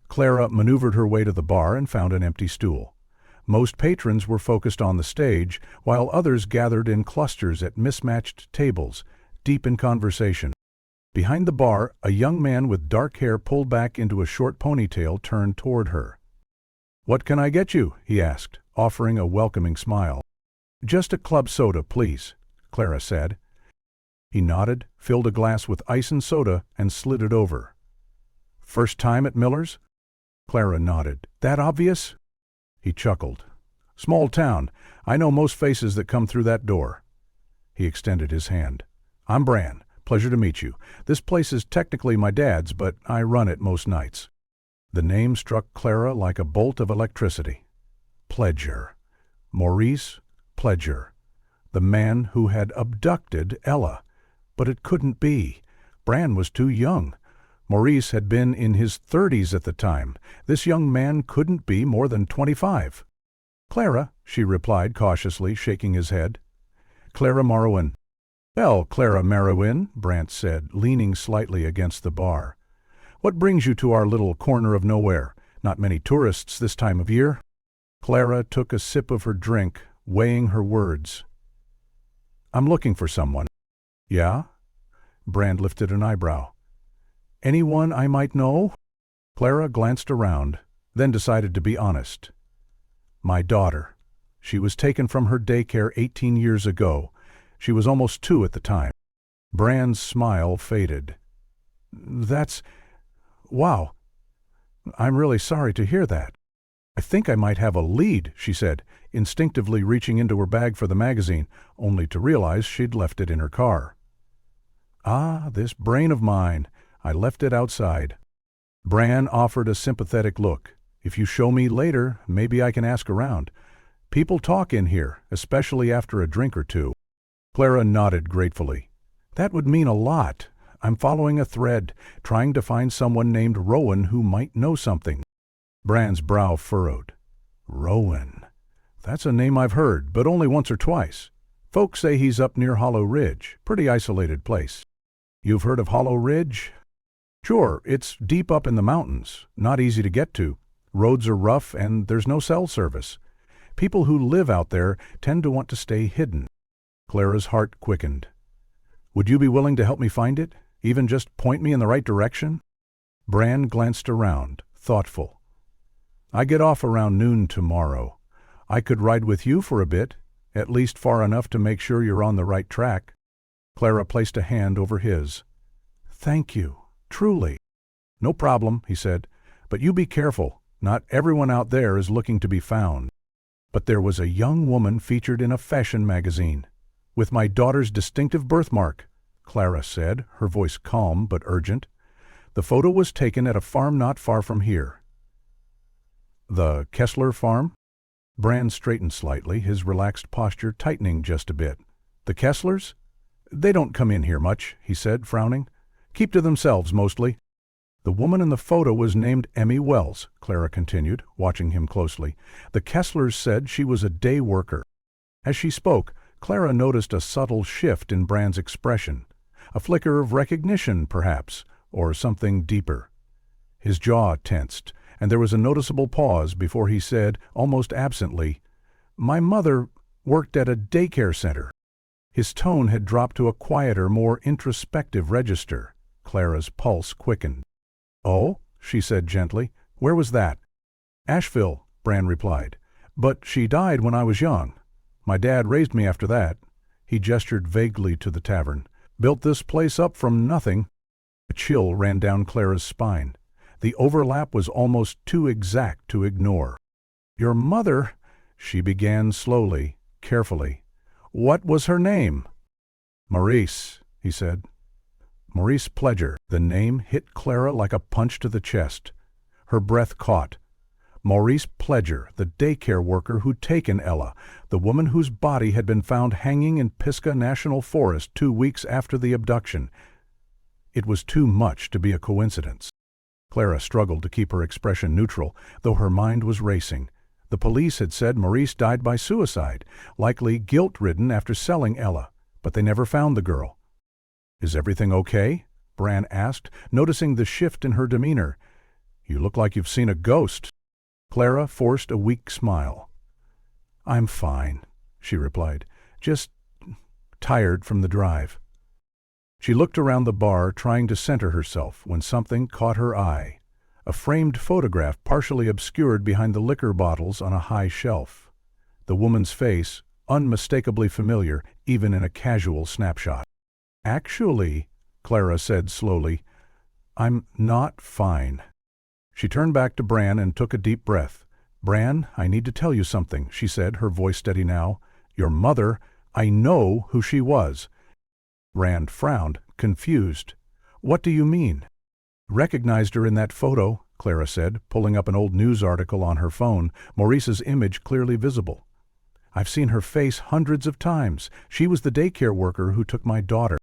Clara maneuvered her way to the bar and found an empty stool. Most patrons were focused on the stage, while others gathered in clusters at mismatched tables, deep in conversation. Behind the bar, a young man with dark hair pulled back into a short ponytail turned toward her. "What can I get you?" he asked, offering a welcoming smile. "Just a club soda, please," Clara said. He nodded, filled a glass with ice and soda, and slid it over. "First time at Miller's?" Clara nodded. "That obvious?" He chuckled. "Small town. I know most faces that come through that door." He extended his hand. "I'm Bran. Pleasure to meet you. This place is technically my dad's, but I run it most nights." The name struck Clara like a bolt of electricity. Pledger. Maurice Pledger. The man who had abducted Ella. But it couldn't be. Bran was too young. Maurice had been in his 30s at the time. This young man couldn't be more than 25. "Clara," she replied cautiously, shaking his head. "Clara Marowin." "Well, Clara Marowin," Brant said, leaning slightly against the bar. "What brings you to our little corner of nowhere? Not many tourists this time of year." Clara took a sip of her drink, weighing her words. "I'm looking for someone." "Yeah?" Brand lifted an eyebrow. "Anyone I might know?" Clara glanced around, then decided to be honest. "My daughter. She was taken from her daycare 18 years ago. She was almost 2 at the time." Brand's smile faded. Wow. I'm really sorry to hear that." "I think I might have a lead," she said, instinctively reaching into her bag for the magazine, only to realize she'd left it in her car. "Ah, this brain of mine. I left it outside." Bran offered a sympathetic look. "If you show me later, maybe I can ask around. People talk in here, especially after a drink or two." Clara nodded gratefully. "That would mean a lot. I'm following a thread, trying to find someone named Rowan who might know something." Bran's brow furrowed. "Rowan. That's a name I've heard, but only once or twice. Folks say he's up near Hollow Ridge, pretty isolated place." "You've heard of Hollow Ridge?" "Sure, it's deep up in the mountains, not easy to get to. Roads are rough and there's no cell service. People who live out there tend to want to stay hidden." Clara's heart quickened. "Would you be willing to help me find it? Even just point me in the right direction?" Bran glanced around, thoughtful. "I get off around noon tomorrow. I could ride with you for a bit, at least far enough to make sure you're on the right track." Clara placed a hand over his. "Thank you, truly." "No problem," he said, "but you be careful. Not everyone out there is looking to be found." But there was a young woman featured in a fashion magazine. "With my daughter's distinctive birthmark," Clara said, her voice calm but urgent. "The photo was taken at a farm not far from here." "The Kessler farm?" Brand straightened slightly, his relaxed posture tightening just a bit. "The Kesslers? They don't come in here much," he said, frowning. "Keep to themselves, mostly." "The woman in the photo was named Emmy Wells," Clara continued, watching him closely. "The Kesslers said she was a day worker." As she spoke, Clara noticed a subtle shift in Brand's expression. A flicker of recognition, perhaps, or something deeper. His jaw tensed, and there was a noticeable pause before he said, almost absently, "My mother worked at a daycare center." His tone had dropped to a quieter, more introspective register. Clara's pulse quickened. "Oh?" she said gently. "Where was that?" "Asheville," Brand replied. "But she died when I was young. My dad raised me after that." He gestured vaguely to the tavern. "Built this place up from nothing." A chill ran down Clara's spine. The overlap was almost too exact to ignore. "Your mother," she began slowly, carefully. "What was her name?" "Maurice," he said. "Maurice Pledger." The name hit Clara like a punch to the chest. Her breath caught. Maurice Pledger, the daycare worker who'd taken Ella, the woman whose body had been found hanging in Pisgah National Forest 2 weeks after the abduction. It was too much to be a coincidence. Clara struggled to keep her expression neutral, though her mind was racing. The police had said Maurice died by suicide, likely guilt-ridden after selling Ella, but they never found the girl. "Is everything okay?" Brand asked, noticing the shift in her demeanor. "You look like you've seen a ghost." Clara forced a weak smile. "I'm fine," she replied. "Just tired from the drive." She looked around the bar, trying to center herself, when something caught her eye. A framed photograph partially obscured behind the liquor bottles on a high shelf. The woman's face, unmistakably familiar, even in a casual snapshot. "Actually," Clara said slowly, "I'm not fine." She turned back to Brand and took a deep breath. "Brand, I need to tell you something," she said, her voice steady now. "Your mother, I know who she was." Brand frowned, confused. "What do you mean?" "Recognized her in that photo," Clara said, pulling up an old news article on her phone, Maurice's image clearly visible. "I've seen her face hundreds of times. She was the daycare worker who took my daughter."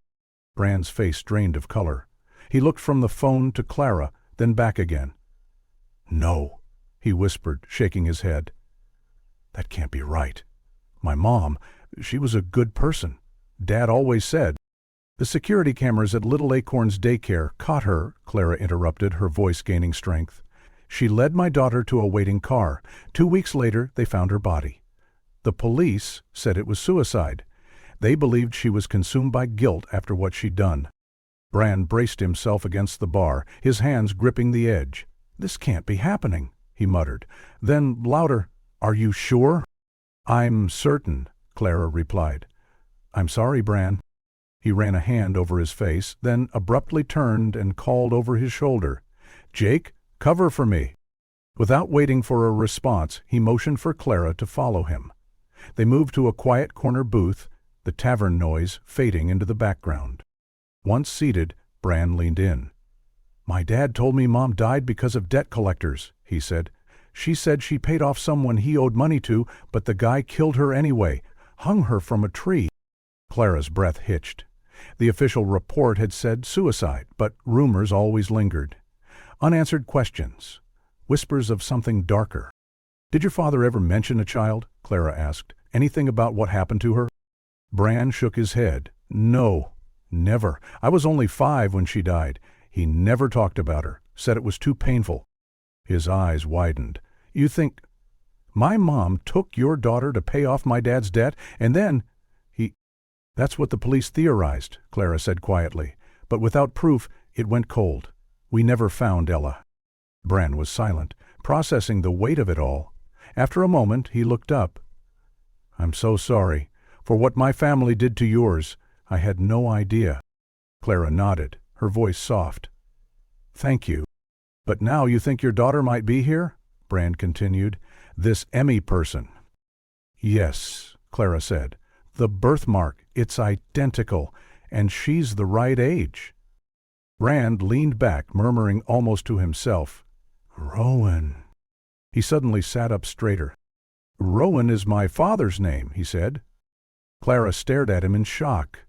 Brand's face drained of color. He looked from the phone to Clara, then back again. "No," he whispered, shaking his head. "That can't be right. My mom, she was a good person. Dad always said." "The security cameras at Little Acorn's daycare caught her," Clara interrupted, her voice gaining strength. "She led my daughter to a waiting car. 2 weeks later, they found her body. The police said it was suicide. They believed she was consumed by guilt after what she'd done." Brand braced himself against the bar, his hands gripping the edge. "This can't be happening," he muttered. Then, louder, "Are you sure?" "I'm certain," Clara replied. "I'm sorry, Brand." He ran a hand over his face, then abruptly turned and called over his shoulder, "Jake, cover for me." Without waiting for a response, he motioned for Clara to follow him. They moved to a quiet corner booth, the tavern noise fading into the background. Once seated, Brand leaned in. "My dad told me Mom died because of debt collectors," he said. "She said she paid off someone he owed money to, but the guy killed her anyway, hung her from a tree." Clara's breath hitched. The official report had said suicide, but rumors always lingered. Unanswered questions. Whispers of something darker. "Did your father ever mention a child?" Clara asked. "Anything about what happened to her?" Brand shook his head. "No, never. I was only 5 when she died. He never talked about her, said it was too painful." His eyes widened. "You think my mom took your daughter to pay off my dad's debt, and then "That's what the police theorized," Clara said quietly. "But without proof, it went cold. We never found Ella." Brand was silent, processing the weight of it all. After a moment, he looked up. "I'm so sorry for what my family did to yours. I had no idea. Clara nodded, her voice soft. Thank you. But now you think your daughter might be here? Brand continued. This Emmy person. Yes, Clara said. The birthmark, it's identical, and she's the right age. Brand leaned back, murmuring almost to himself, Rowan. He suddenly sat up straighter. Rowan is my father's name, he said. Clara stared at him in shock.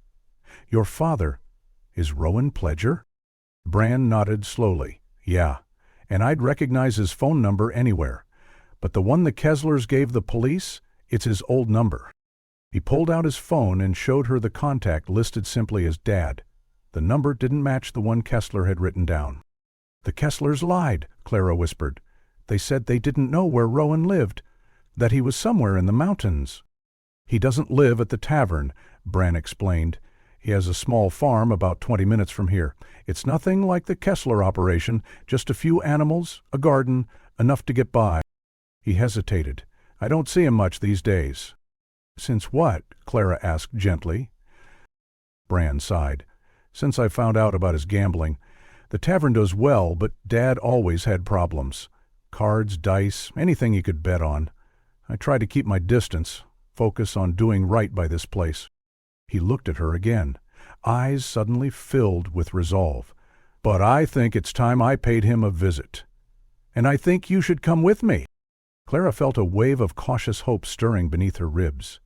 Your father is Rowan Pledger? Brand nodded slowly. Yeah, and I'd recognize his phone number anywhere. But the one the Kesslers gave the police, it's his old number. He pulled out his phone and showed her the contact listed simply as Dad. The number didn't match the one Kessler had written down. The Kesslers lied, Clara whispered. They said they didn't know where Rowan lived, that he was somewhere in the mountains. He doesn't live at the tavern, Bran explained. He has a small farm about 20 minutes from here. It's nothing like the Kessler operation, just a few animals, a garden, enough to get by. He hesitated. I don't see him much these days. Since what? Clara asked gently. Bran sighed. Since I found out about his gambling. The tavern does well, but Dad always had problems. Cards, dice, anything he could bet on. I try to keep my distance, focus on doing right by this place. He looked at her again, eyes suddenly filled with resolve. But I think it's time I paid him a visit. And I think you should come with me. Clara felt a wave of cautious hope stirring beneath her ribs.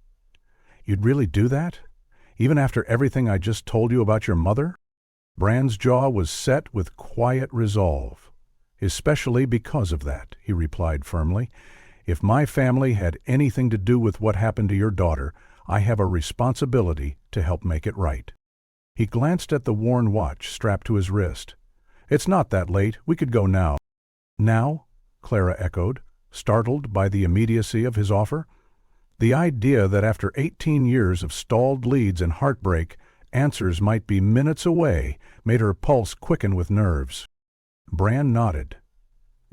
You'd really do that? Even after everything I just told you about your mother? Bran's jaw was set with quiet resolve. Especially because of that, he replied firmly. If my family had anything to do with what happened to your daughter, I have a responsibility to help make it right. He glanced at the worn watch strapped to his wrist. It's not that late. We could go now. Now? Clara echoed, startled by the immediacy of his offer. The idea that after 18 years of stalled leads and heartbreak, answers might be minutes away made her pulse quicken with nerves. Bran nodded.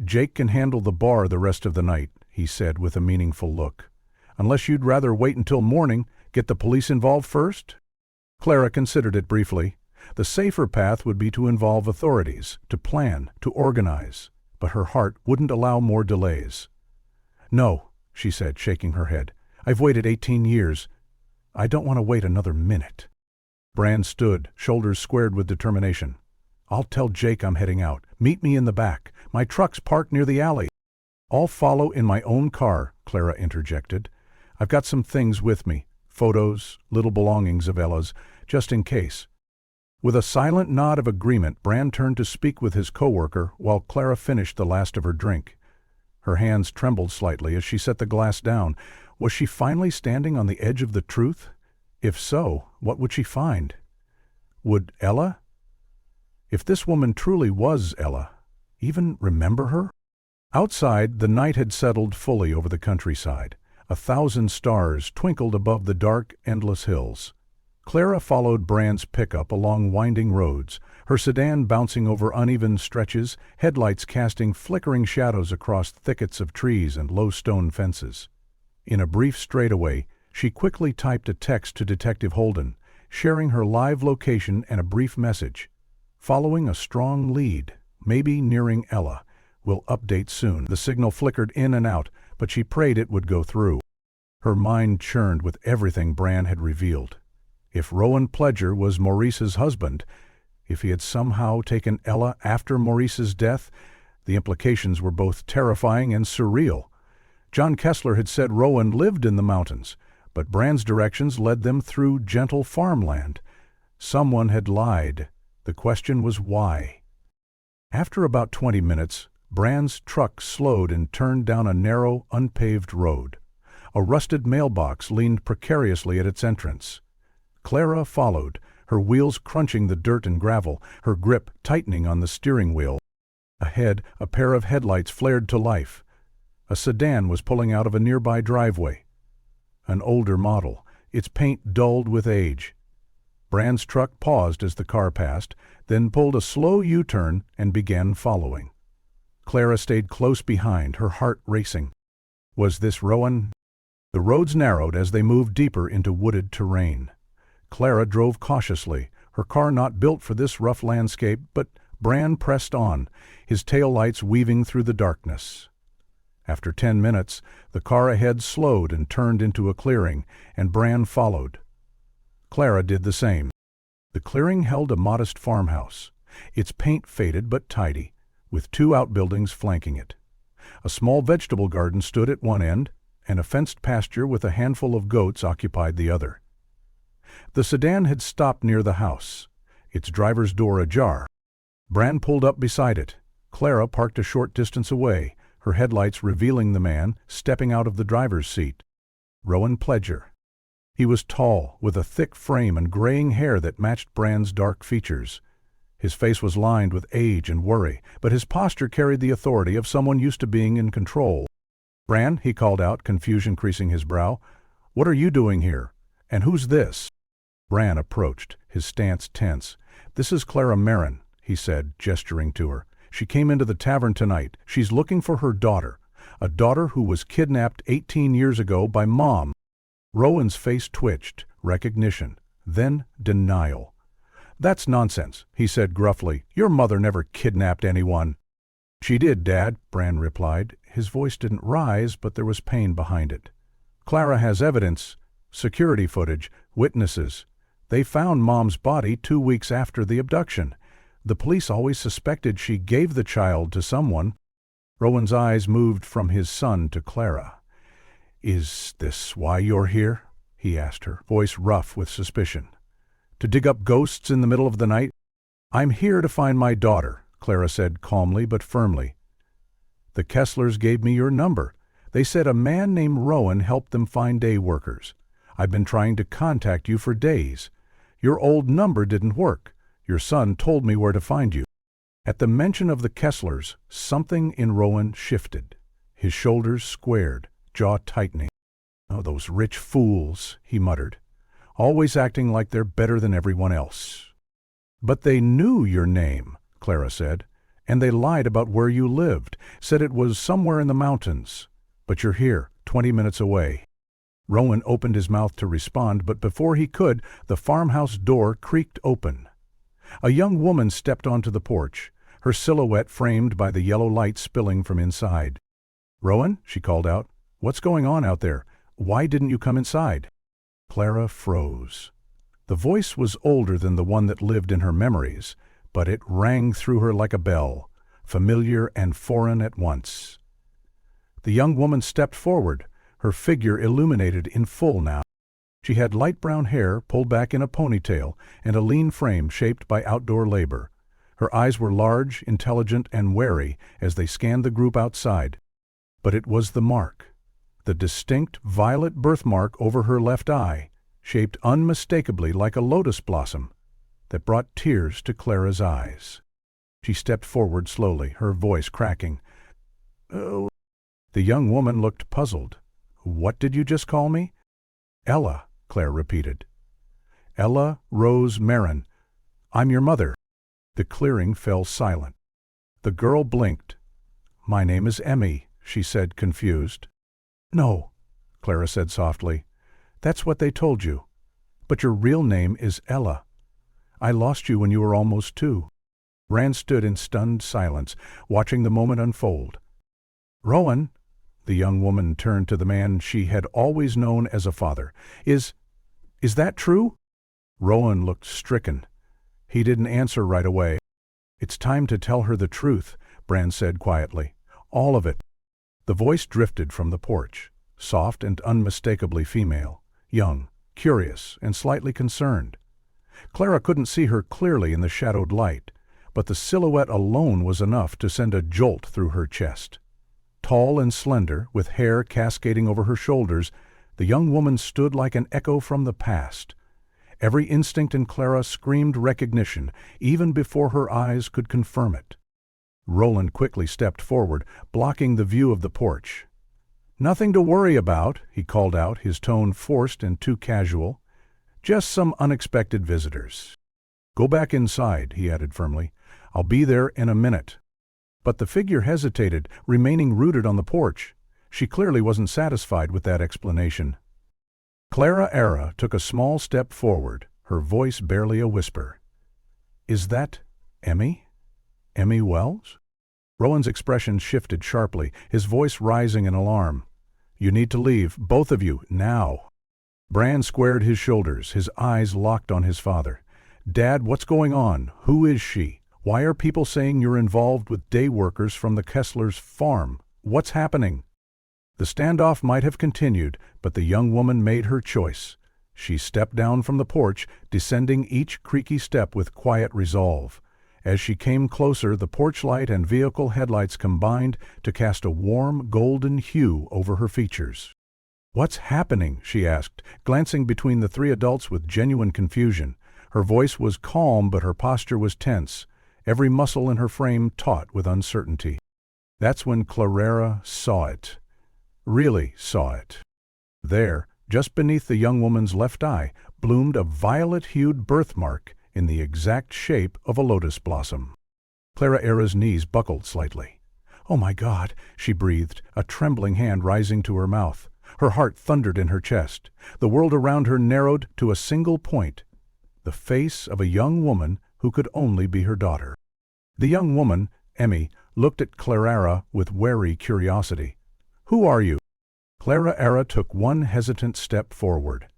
Jake can handle the bar the rest of the night, he said with a meaningful look. Unless you'd rather wait until morning, get the police involved first? Clara considered it briefly. The safer path would be to involve authorities, to plan, to organize, but her heart wouldn't allow more delays. No, she said, shaking her head. I've waited 18 years. I don't want to wait another minute. Bran stood, shoulders squared with determination. I'll tell Jake I'm heading out. Meet me in the back. My truck's parked near the alley. I'll follow in my own car, Clara interjected. I've got some things with me, photos, little belongings of Ella's, just in case. With a silent nod of agreement, Bran turned to speak with his coworker while Clara finished the last of her drink. Her hands trembled slightly as she set the glass down. Was she finally standing on the edge of the truth? If so, what would she find? Would Ella? If this woman truly was Ella, even remember her? Outside, the night had settled fully over the countryside. 1,000 stars twinkled above the dark, endless hills. Clara followed Bran's pickup along winding roads, her sedan bouncing over uneven stretches, headlights casting flickering shadows across thickets of trees and low stone fences. In a brief straightaway, she quickly typed a text to Detective Holden, sharing her live location and a brief message. Following a strong lead, maybe nearing Ella. Will update soon. The signal flickered in and out, but she prayed it would go through. Her mind churned with everything Bran had revealed. If Rowan Pledger was Maurice's husband, if he had somehow taken Ella after Maurice's death, the implications were both terrifying and surreal. John Kessler had said Rowan lived in the mountains, but Bran's directions led them through gentle farmland. Someone had lied. The question was why. After about 20 minutes, Bran's truck slowed and turned down a narrow, unpaved road. A rusted mailbox leaned precariously at its entrance. Clara followed, her wheels crunching the dirt and gravel, her grip tightening on the steering wheel. Ahead, a pair of headlights flared to life. A sedan was pulling out of a nearby driveway. An older model, its paint dulled with age. Bran's truck paused as the car passed, then pulled a slow U-turn and began following. Clara stayed close behind, her heart racing. Was this Rowan? The roads narrowed as they moved deeper into wooded terrain. Clara drove cautiously, her car not built for this rough landscape, but Bran pressed on, his taillights weaving through the darkness. After 10 minutes, the car ahead slowed and turned into a clearing, and Bran followed. Clara did the same. The clearing held a modest farmhouse, its paint faded but tidy, with 2 outbuildings flanking it. A small vegetable garden stood at one end, and a fenced pasture with a handful of goats occupied the other. The sedan had stopped near the house, its driver's door ajar. Bran pulled up beside it. Clara parked a short distance away, her headlights revealing the man stepping out of the driver's seat. Rowan Pledger. He was tall, with a thick frame and graying hair that matched Bran's dark features. His face was lined with age and worry, but his posture carried the authority of someone used to being in control. "Bran," he called out, confusion creasing his brow, "what are you doing here? And who's this?" Bran approached, his stance tense. "This is Clara Merrin," he said, gesturing to her. "She came into the tavern tonight. She's looking for her daughter, a daughter who was kidnapped 18 years ago by Mom." Rowan's face twitched, recognition, then denial. "That's nonsense," he said gruffly. "Your mother never kidnapped anyone." "She did, Dad," Bran replied. His voice didn't rise, but there was pain behind it. "Clara has evidence, security footage, witnesses. They found Mom's body 2 weeks after the abduction. The police always suspected she gave the child to someone." Rowan's eyes moved from his son to Clara. "Is this why you're here?" he asked her, voice rough with suspicion. "To dig up ghosts in the middle of the night?" "I'm here to find my daughter," Clara said calmly but firmly. "The Kesslers gave me your number. They said a man named Rowan helped them find day workers. I've been trying to contact you for days. Your old number didn't work. Your son told me where to find you." At the mention of the Kesslers, something in Rowan shifted. His shoulders squared, jaw tightening. "Oh, those rich fools," he muttered, "always acting like they're better than everyone else." "But they knew your name," Clara said, "and they lied about where you lived, said it was somewhere in the mountains. But you're here, 20 minutes away." Rowan opened his mouth to respond, but before he could, the farmhouse door creaked open. A young woman stepped onto the porch, her silhouette framed by the yellow light spilling from inside. "Rowan," she called out, "what's going on out there? Why didn't you come inside?" Clara froze. The voice was older than the one that lived in her memories, but it rang through her like a bell, familiar and foreign at once. The young woman stepped forward, her figure illuminated in full now. She had light brown hair pulled back in a ponytail and a lean frame shaped by outdoor labor. Her eyes were large, intelligent, and wary as they scanned the group outside. But it was the mark, the distinct violet birthmark over her left eye, shaped unmistakably like a lotus blossom, that brought tears to Clara's eyes. She stepped forward slowly, her voice cracking. "Oh." The young woman looked puzzled. "What did you just call me?" "Ella," Claire repeated. "Ella Rose Merrin. I'm your mother." The clearing fell silent. The girl blinked. "My name is Emmy," she said, confused. "No," Clara said softly. "That's what they told you. But your real name is Ella. I lost you when you were almost 2. Bran stood in stunned silence, watching the moment unfold. "Rowan," the young woman turned to the man she had always known as a father. Is that true?" Rowan looked stricken. He didn't answer right away. "It's time to tell her the truth," Bran said quietly. "All of it." The voice drifted from the porch, soft and unmistakably female, young, curious, and slightly concerned. Clara couldn't see her clearly in the shadowed light, but the silhouette alone was enough to send a jolt through her chest. Tall and slender, with hair cascading over her shoulders, the young woman stood like an echo from the past. Every instinct in Clara screamed recognition, even before her eyes could confirm it. Roland quickly stepped forward, blocking the view of the porch. "Nothing to worry about," he called out, his tone forced and too casual. "Just some unexpected visitors." "Go back inside," he added firmly. "I'll be there in a minute." But the figure hesitated, remaining rooted on the porch. She clearly wasn't satisfied with that explanation. Clara Era took a small step forward, her voice barely a whisper. "Is that Emmy? Emmy Wells?" Rowan's expression shifted sharply, his voice rising in alarm. "You need to leave, both of you, now." Bran squared his shoulders, his eyes locked on his father. "Dad, what's going on? Who is she? Why are people saying you're involved with day workers from the Kesslers' farm? What's happening?" The standoff might have continued, but the young woman made her choice. She stepped down from the porch, descending each creaky step with quiet resolve. As she came closer, the porch light and vehicle headlights combined to cast a warm, golden hue over her features. "What's happening?" she asked, glancing between the three adults with genuine confusion. Her voice was calm, but her posture was tense, every muscle in her frame taut with uncertainty. That's when Clara saw it. Really saw it. There, just beneath the young woman's left eye, bloomed a violet-hued birthmark in the exact shape of a lotus blossom. Clara Era's knees buckled slightly. "Oh my God," she breathed, a trembling hand rising to her mouth. Her heart thundered in her chest. The world around her narrowed to a single point, the face of a young woman who could only be her daughter. The young woman, Emmy, looked at Clara with wary curiosity. "Who are you?" Clara Era took one hesitant step forward.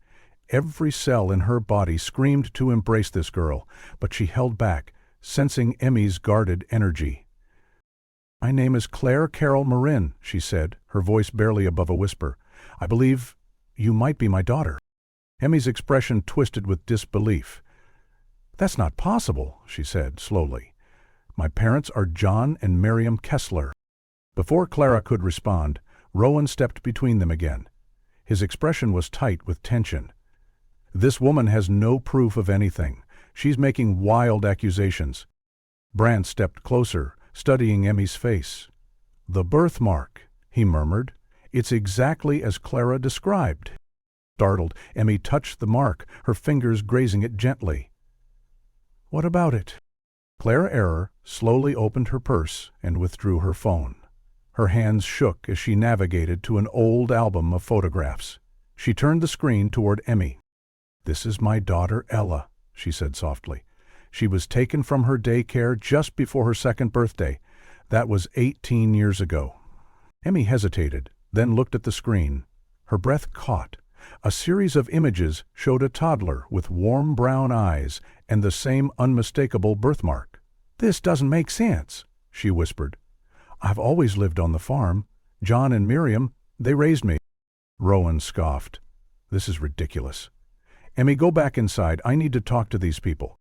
Every cell in her body screamed to embrace this girl, but she held back, sensing Emmy's guarded energy. "My name is Claire Carol Marin," she said, her voice barely above a whisper. "I believe you might be my daughter." Emmy's expression twisted with disbelief. "That's not possible," she said slowly. "My parents are John and Miriam Kessler." Before Clara could respond, Rowan stepped between them again. His expression was tight with tension. "This woman has no proof of anything. She's making wild accusations." Bran stepped closer, studying Emmy's face. "The birthmark," he murmured. "It's exactly as Clara described." Startled, Emmy touched the mark, her fingers grazing it gently. "What about it?" Clara Era slowly opened her purse and withdrew her phone. Her hands shook as she navigated to an old album of photographs. She turned the screen toward Emmy. "This is my daughter Ella," she said softly. "She was taken from her daycare just before her second birthday. That was 18 years ago." Emmy hesitated, then looked at the screen. Her breath caught. A series of images showed a toddler with warm brown eyes and the same unmistakable birthmark. "This doesn't make sense," she whispered. "I've always lived on the farm. John and Miriam, they raised me." Rowan scoffed. "This is ridiculous. Emmy, go back inside. I need to talk to these people."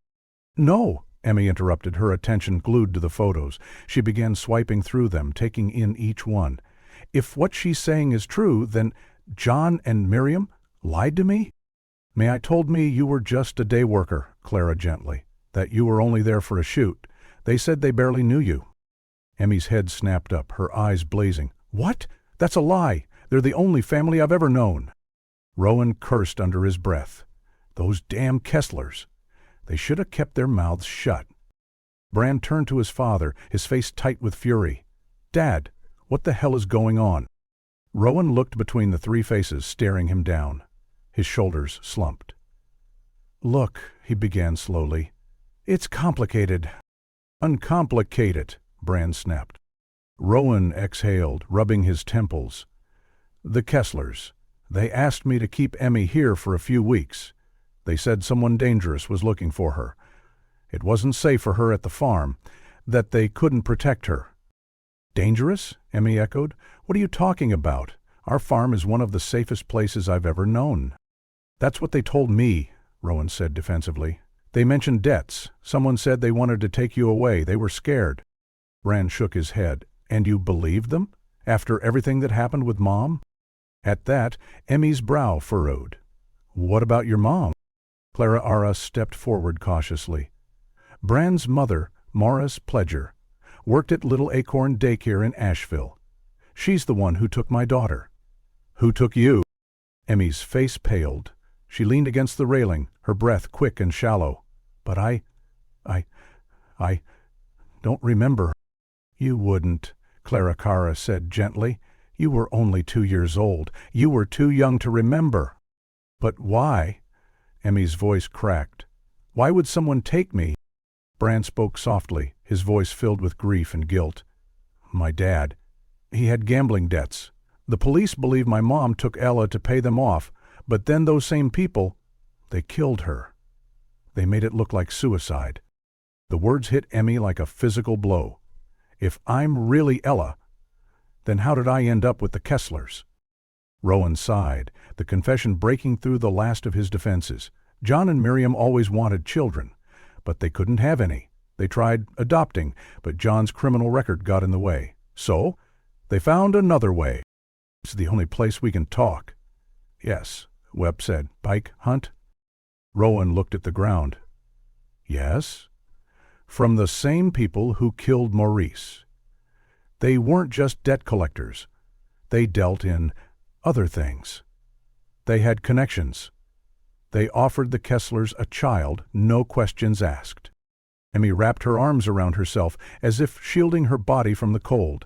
"No," Emmy interrupted, her attention glued to the photos. She began swiping through them, taking in each one. "If what she's saying is true, then John and Miriam lied to me?" "May I told me you were just a day worker," Clara gently, "that you were only there for a shoot. They said they barely knew you." Emmy's head snapped up, her eyes blazing. "What? That's a lie. They're the only family I've ever known." Rowan cursed under his breath. Those damn Kesslers. They should have kept their mouths shut. Bran turned to his father, his face tight with fury. "Dad, what the hell is going on?" Rowan looked between the three faces, staring him down. His shoulders slumped. "Look," he began slowly. "It's complicated." "Uncomplicate it," Bran snapped. Rowan exhaled, rubbing his temples. "The Kesslers. They asked me to keep Emmy here for a few weeks. They said someone dangerous was looking for her. It wasn't safe for her at the farm, that they couldn't protect her." "Dangerous?" Emmy echoed. "What are you talking about? Our farm is one of the safest places I've ever known." "That's what they told me," Rowan said defensively. "They mentioned debts. Someone said they wanted to take you away. They were scared." Bran shook his head. "And you believed them? After everything that happened with Mom?" At that, Emmy's brow furrowed. "What about your mom?" Clara Era stepped forward cautiously. "Bran's mother, Morris Pledger, worked at Little Acorn Daycare in Asheville. She's the one who took my daughter." "Who took you?" Emmy's face paled. She leaned against the railing, her breath quick and shallow. "But I don't remember." "You wouldn't," Clara Cara said gently. "You were only 2 years old. You were too young to remember." "But why?" Emmy's voice cracked. "Why would someone take me?" Bran spoke softly, his voice filled with grief and guilt. "My dad. He had gambling debts. The police believe my mom took Ella to pay them off, but then those same people, they killed her. They made it look like suicide." The words hit Emmy like a physical blow. "If I'm really Ella, then how did I end up with the Kesslers?" Rowan sighed, the confession breaking through the last of his defenses. John and Miriam always wanted children, but they couldn't have any. They tried adopting, but John's criminal record got in the way. So, they found another way. "It's the only place we can talk." "Yes," Webb said. "Pike hunt?" Rowan looked at the ground. "Yes." "From the same people who killed Maurice. They weren't just debt collectors. They dealt in other things. They had connections. They offered the Kesslers a child, no questions asked." Emmy wrapped her arms around herself, as if shielding her body from the cold.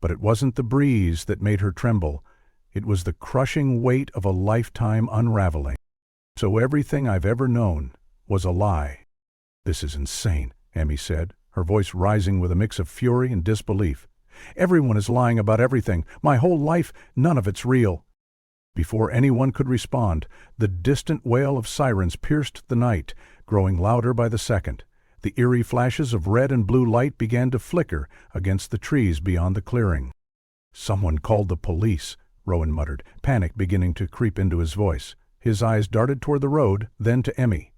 But it wasn't the breeze that made her tremble. It was the crushing weight of a lifetime unraveling. "So everything I've ever known was a lie." "This is insane," Emmy said, her voice rising with a mix of fury and disbelief. "Everyone is lying about everything. My whole life, none of it's real." Before anyone could respond, the distant wail of sirens pierced the night, growing louder by the second. The eerie flashes of red and blue light began to flicker against the trees beyond the clearing. "Someone called the police," Rowan muttered, panic beginning to creep into his voice. His eyes darted toward the road, then to Emmy.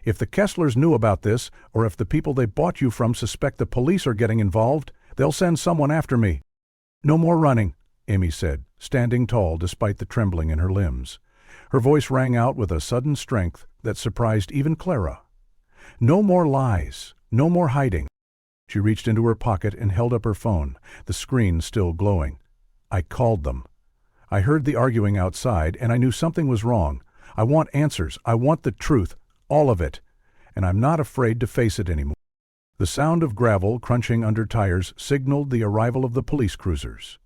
"If the Kesslers knew about this, or if the people they bought you from suspect the police are getting involved, they'll send someone after me." "No more running," Emmy said, standing tall despite the trembling in her limbs. Her voice rang out with a sudden strength that surprised even Clara. "No more lies, no more hiding." She reached into her pocket and held up her phone, the screen still glowing. "I called them. I heard the arguing outside, and I knew something was wrong. I want answers. I want the truth, all of it, and I'm not afraid to face it anymore." The sound of gravel crunching under tires signaled the arrival of the police cruisers.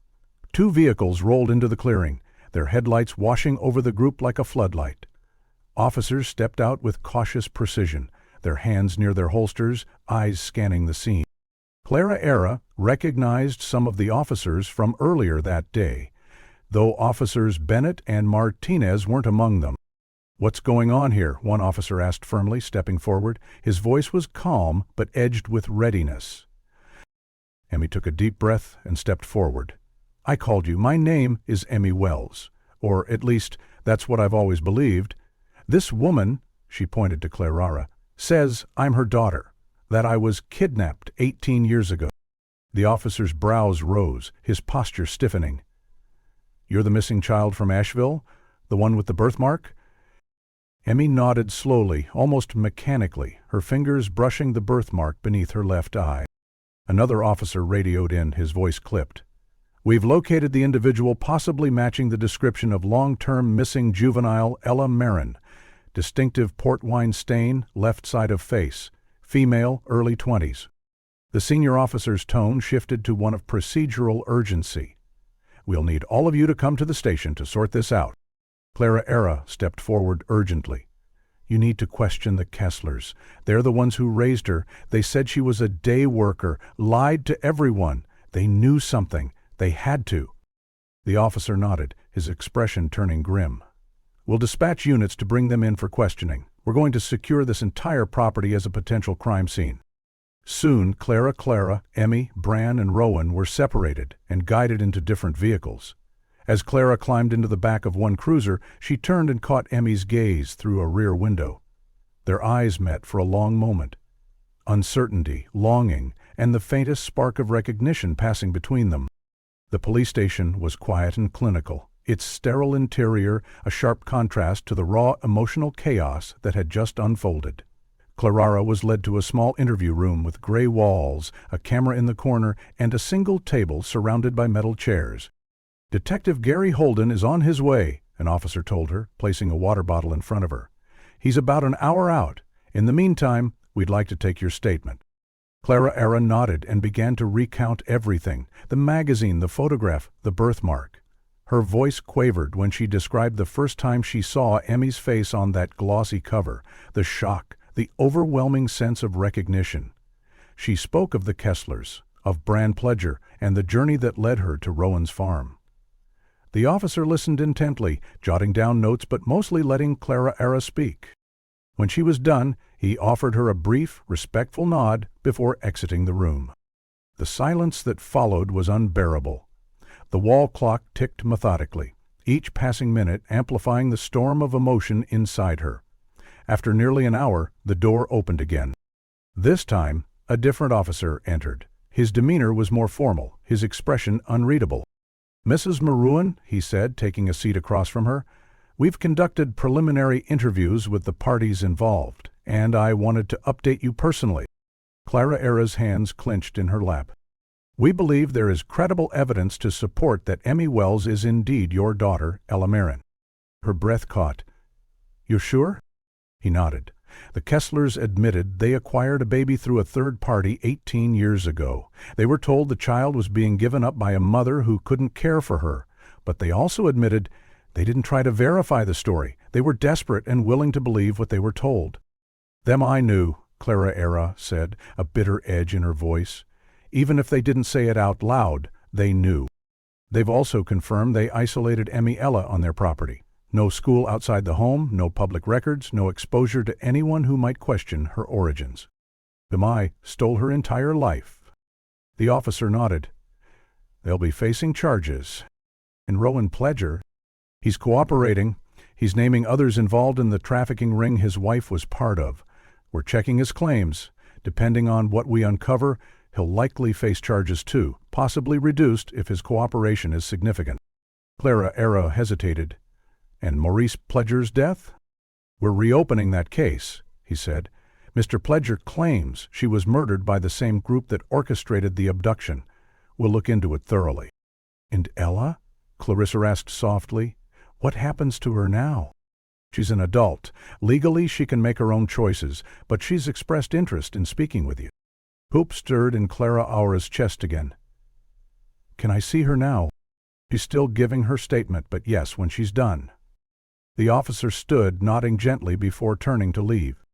2 vehicles rolled into the clearing, their headlights washing over the group like a floodlight. Officers stepped out with cautious precision, their hands near their holsters, eyes scanning the scene. Clara Era recognized some of the officers from earlier that day, though Officers Bennett and Martinez weren't among them. "What's going on here?" one officer asked firmly, stepping forward. His voice was calm, but edged with readiness. Emmy took a deep breath and stepped forward. "I called you. My name is Emmy Wells. Or at least, that's what I've always believed. This woman," she pointed to Clara, "says I'm her daughter, that I was kidnapped 18 years ago." The officer's brows rose, his posture stiffening. "You're the missing child from Asheville? The one with the birthmark?" Emmy nodded slowly, almost mechanically, her fingers brushing the birthmark beneath her left eye. Another officer radioed in, his voice clipped. "We've located the individual possibly matching the description of long-term missing juvenile Ella Marin. Distinctive port wine stain, left side of face. Female, early 20s. The senior officer's tone shifted to one of procedural urgency. "We'll need all of you to come to the station to sort this out." Clara Era stepped forward urgently. "You need to question the Kesslers. They're the ones who raised her. They said she was a day worker, lied to everyone. They knew something. They had to." The officer nodded, his expression turning grim. "We'll dispatch units to bring them in for questioning. We're going to secure this entire property as a potential crime scene." Soon, Clara, Emmy, Bran, and Rowan were separated and guided into different vehicles. As Clara climbed into the back of one cruiser, she turned and caught Emmy's gaze through a rear window. Their eyes met for a long moment. Uncertainty, longing, and the faintest spark of recognition passing between them. The police station was quiet and clinical, its sterile interior a sharp contrast to the raw emotional chaos that had just unfolded. Clara was led to a small interview room with gray walls, a camera in the corner, and a single table surrounded by metal chairs. "Detective Gary Holden is on his way," an officer told her, placing a water bottle in front of her. "He's about an hour out. In the meantime, we'd like to take your statement." Clara Era nodded and began to recount everything: the magazine, the photograph, the birthmark. Her voice quavered when she described the first time she saw Emmy's face on that glossy cover, the shock, the overwhelming sense of recognition. She spoke of the Kesslers, of Bran Pledger, and the journey that led her to Rowan's farm. The officer listened intently, jotting down notes but mostly letting Clara Era speak. When she was done, he offered her a brief, respectful nod before exiting the room. The silence that followed was unbearable. The wall clock ticked methodically, each passing minute amplifying the storm of emotion inside her. After nearly an hour, the door opened again. This time, a different officer entered. His demeanor was more formal, his expression unreadable. "Mrs. Maroon," he said, taking a seat across from her, "we've conducted preliminary interviews with the parties involved, and I wanted to update you personally." Clara Era's hands clenched in her lap. "We believe there is credible evidence to support that Emmy Wells is indeed your daughter, Ella Marin." Her breath caught. "You're sure?" He nodded. "The Kesslers admitted they acquired a baby through a third party 18 years ago. They were told the child was being given up by a mother who couldn't care for her, but they also admitted they didn't try to verify the story. They were desperate and willing to believe what they were told." "Them I knew," Clara Era said, a bitter edge in her voice. "Even if they didn't say it out loud, they knew. They've also confirmed they isolated Emmy Ella on their property. No school outside the home, no public records, no exposure to anyone who might question her origins. Demai stole her entire life." The officer nodded. "They'll be facing charges. And Rowan Pledger, he's cooperating. He's naming others involved in the trafficking ring his wife was part of. We're checking his claims. Depending on what we uncover, he'll likely face charges too, possibly reduced if his cooperation is significant." Clara Era hesitated. "And Maurice Pledger's death?" "We're reopening that case," he said. "Mr. Pledger claims she was murdered by the same group that orchestrated the abduction. We'll look into it thoroughly." "And Ella?" Clarissa asked softly. "What happens to her now?" "She's an adult. Legally, she can make her own choices, but she's expressed interest in speaking with you." Hope stirred in Clara Aura's chest again. "Can I see her now?" "She's still giving her statement, but yes, when she's done." The officer stood, nodding gently before turning to leave.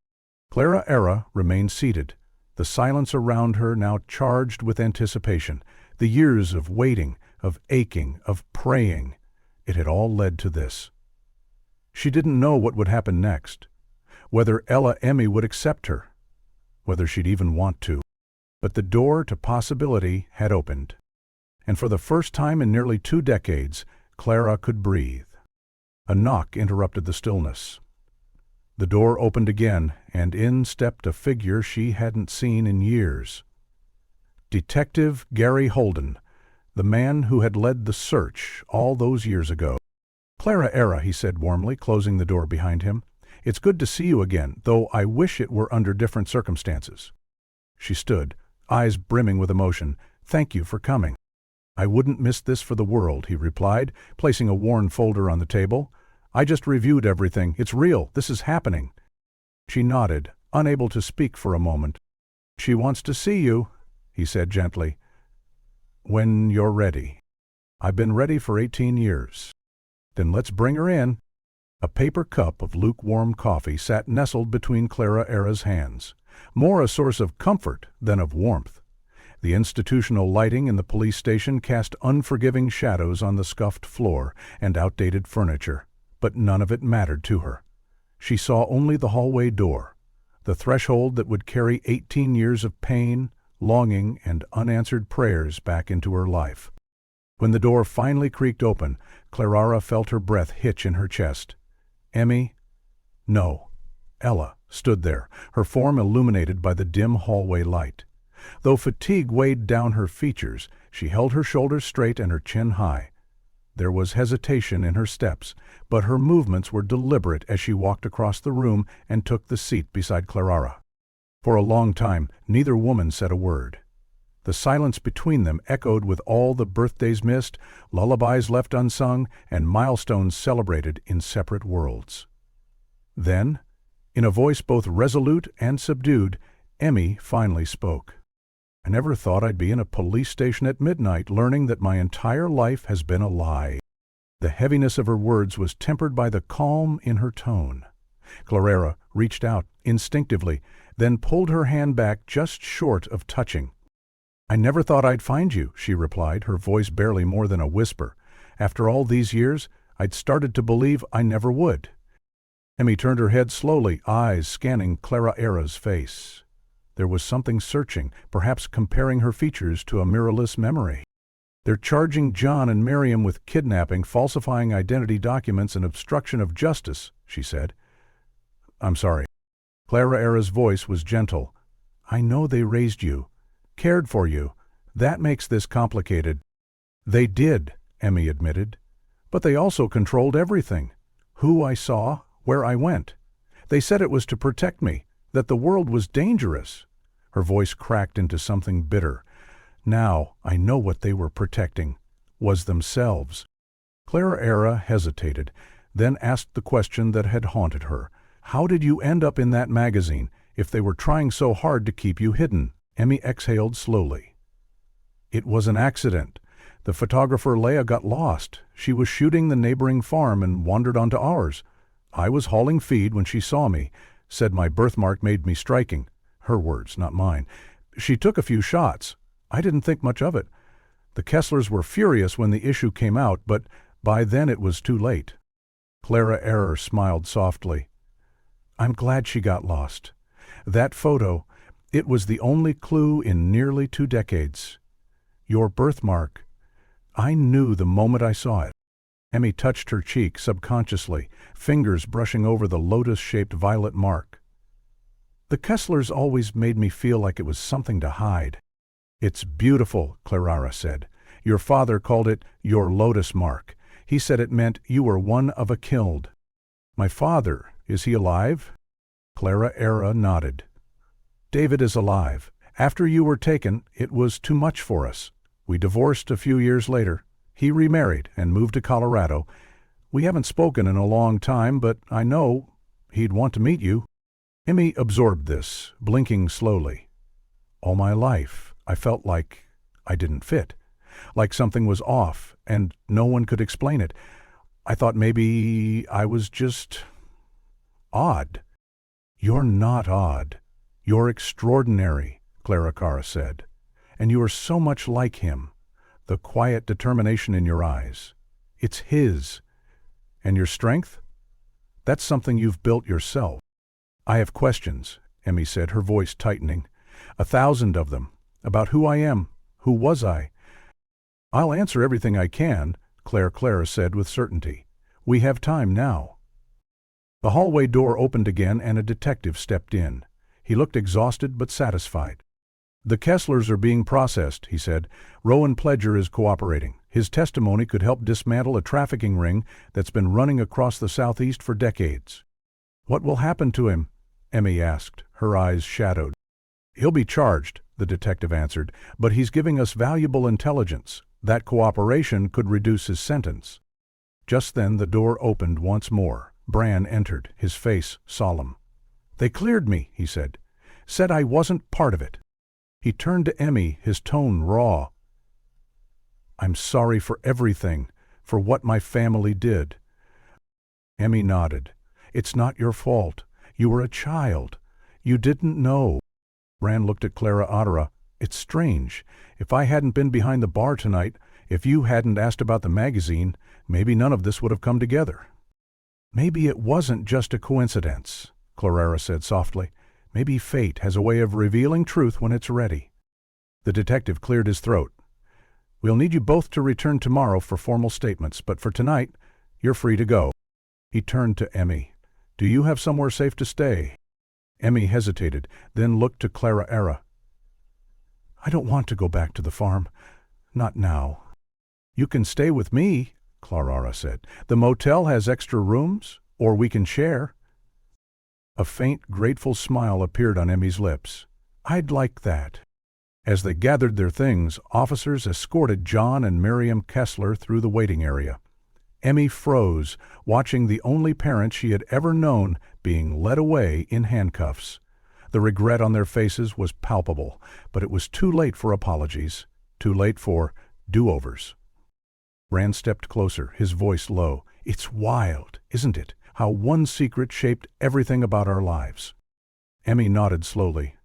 Clara Era remained seated, the silence around her now charged with anticipation. The years of waiting, of aching, of praying, it had all led to this. She didn't know what would happen next, whether Ella Emmy would accept her, whether she'd even want to. But the door to possibility had opened, and for the first time in nearly 2 decades, Clara could breathe. A knock interrupted the stillness. The door opened again, and in stepped a figure she hadn't seen in years. Detective Gary Holden, the man who had led the search all those years ago. "Clara Era," he said warmly, closing the door behind him. "It's good to see you again, though I wish it were under different circumstances." She stood, eyes brimming with emotion. "Thank you for coming." "I wouldn't miss this for the world," he replied, placing a worn folder on the table. "I just reviewed everything. It's real. This is happening." She nodded, unable to speak for a moment. "She wants to see you," he said gently. "When you're ready." "I've been ready for 18 years." "Then let's bring her in." A paper cup of lukewarm coffee sat nestled between Clara Era's hands, more a source of comfort than of warmth. The institutional lighting in the police station cast unforgiving shadows on the scuffed floor and outdated furniture, but none of it mattered to her. She saw only the hallway door, the threshold that would carry 18 years of pain, longing, and unanswered prayers back into her life. When the door finally creaked open, Clara felt her breath hitch in her chest. Emmy? No. Ella stood there, her form illuminated by the dim hallway light. Though fatigue weighed down her features, she held her shoulders straight and her chin high. There was hesitation in her steps, but her movements were deliberate as she walked across the room and took the seat beside Clara. For a long time, neither woman said a word. The silence between them echoed with all the birthdays missed, lullabies left unsung, and milestones celebrated in separate worlds. Then, in a voice both resolute and subdued, Emmy finally spoke. "I never thought I'd be in a police station at midnight learning that my entire life has been a lie." The heaviness of her words was tempered by the calm in her tone. Clara reached out instinctively, then pulled her hand back just short of touching. "I never thought I'd find you," she replied, her voice barely more than a whisper. "After all these years, I'd started to believe I never would." Emmy turned her head slowly, eyes scanning Clara's face. There was something searching, perhaps comparing her features to a mirrorless memory. "They're charging John and Miriam with kidnapping, falsifying identity documents, and obstruction of justice," she said. "I'm sorry." Clara's voice was gentle. "I know they raised you, cared for you. That makes this complicated." "They did," Emmy admitted. "But they also controlled everything. Who I saw, where I went. They said it was to protect me, that the world was dangerous." Her voice cracked into something bitter. "Now I know what they were protecting, was themselves." Clara hesitated, then asked the question that had haunted her. "How did you end up in that magazine, if they were trying so hard to keep you hidden?" Emmy exhaled slowly. "It was an accident. The photographer Leah got lost. She was shooting the neighboring farm and wandered onto ours. I was hauling feed when she saw me, said my birthmark made me striking. Her words, not mine. She took a few shots. I didn't think much of it. The Kesslers were furious when the issue came out, but by then it was too late." Clara smiled softly. "I'm glad she got lost. That photo, it was the only clue in nearly 2 decades. Your birthmark, I knew the moment I saw it." Emmy touched her cheek subconsciously, fingers brushing over the lotus-shaped violet mark. "The Kesslers always made me feel like it was something to hide." "It's beautiful," Clara said. "Your father called it your lotus mark. He said it meant you were one of a killed." "My father, is he alive?" Clara nodded. "David is alive. After you were taken, it was too much for us. We divorced a few years later. He remarried and moved to Colorado. We haven't spoken in a long time, but I know he'd want to meet you." Emmy absorbed this, blinking slowly. "All my life, I felt like I didn't fit, like something was off, and no one could explain it. I thought maybe I was just odd." "You're not odd. You're extraordinary," Clara said. "And you are so much like him. The quiet determination in your eyes. It's his. And your strength? That's something you've built yourself." "I have questions," Emmy said, her voice tightening. 1,000 of them. About who I am. Who was I?" "I'll answer everything I can," Clara said with certainty. "We have time now." The hallway door opened again and a detective stepped in. He looked exhausted but satisfied. "The Kesslers are being processed," he said. "Rowan Pledger is cooperating. His testimony could help dismantle a trafficking ring that's been running across the Southeast for decades." "What will happen to him?" Emmy asked, her eyes shadowed. "He'll be charged," the detective answered, "but he's giving us valuable intelligence. That cooperation could reduce his sentence." Just then the door opened once more. Bran entered, his face solemn. "They cleared me," he said. "Said I wasn't part of it." He turned to Emmy, his tone raw. "I'm sorry for everything, for what my family did." Emmy nodded. "It's not your fault. You were a child. You didn't know." Bran looked at Clara. "It's strange. If I hadn't been behind the bar tonight, if you hadn't asked about the magazine, maybe none of this would have come together." "Maybe it wasn't just a coincidence," Clara said softly. "Maybe fate has a way of revealing truth when it's ready." The detective cleared his throat. "We'll need you both to return tomorrow for formal statements, but for tonight, you're free to go." He turned to Emmy. "Do you have somewhere safe to stay?" Emmy hesitated, then looked to Clara. "I don't want to go back to the farm. Not now." "You can stay with me," Clara said. "The motel has extra rooms, or we can share." A faint, grateful smile appeared on Emmy's lips. "I'd like that." As they gathered their things, officers escorted John and Miriam Kessler through the waiting area. Emmy froze, watching the only parent she had ever known being led away in handcuffs. The regret on their faces was palpable, but it was too late for apologies, too late for do-overs. Rand stepped closer, his voice low. It's wild, isn't it? How one secret shaped everything about our lives. Emmy nodded slowly.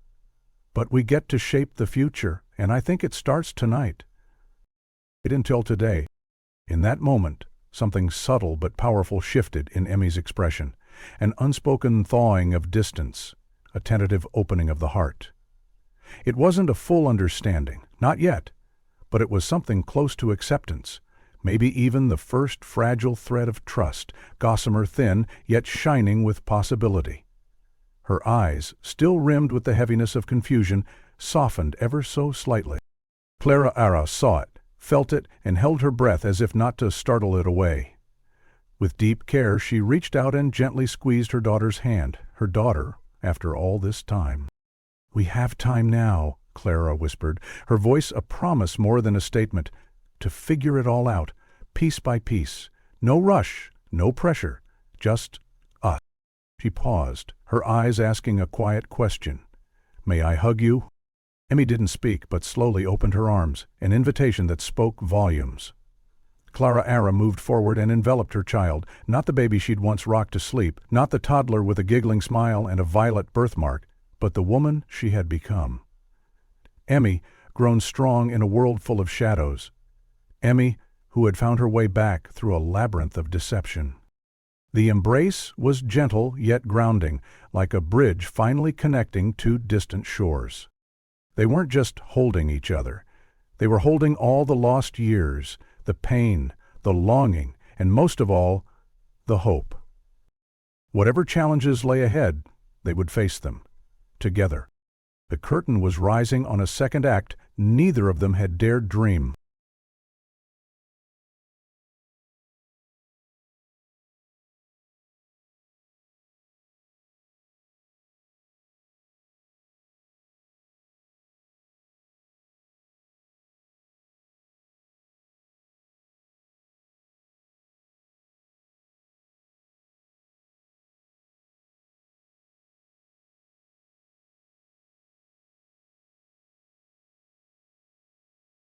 But we get to shape the future, and I think it starts tonight. It until today. In that moment, something subtle but powerful shifted in Emmy's expression. An unspoken thawing of distance, a tentative opening of the heart. It wasn't a full understanding, not yet, but it was something close to acceptance, maybe even the first fragile thread of trust, gossamer thin, yet shining with possibility. Her eyes, still rimmed with the heaviness of confusion, softened ever so slightly. Clara Ara saw it, felt it, and held her breath as if not to startle it away. With deep care, she reached out and gently squeezed her daughter's hand, her daughter, after all this time. "We have time now," Clara whispered, her voice a promise more than a statement, "to figure it all out, piece by piece. No rush, no pressure, just us." She paused, her eyes asking a quiet question. "May I hug you?" Emmy didn't speak, but slowly opened her arms, an invitation that spoke volumes. Clara Ara moved forward and enveloped her child, not the baby she'd once rocked to sleep, not the toddler with a giggling smile and a violet birthmark, but the woman she had become. Emmy, grown strong in a world full of shadows. Emmy, who had found her way back through a labyrinth of deception. The embrace was gentle yet grounding, like a bridge finally connecting two distant shores. They weren't just holding each other. They were holding all the lost years, the pain, the longing, and most of all, the hope. Whatever challenges lay ahead, they would face them, together. The curtain was rising on a second act neither of them had dared dream.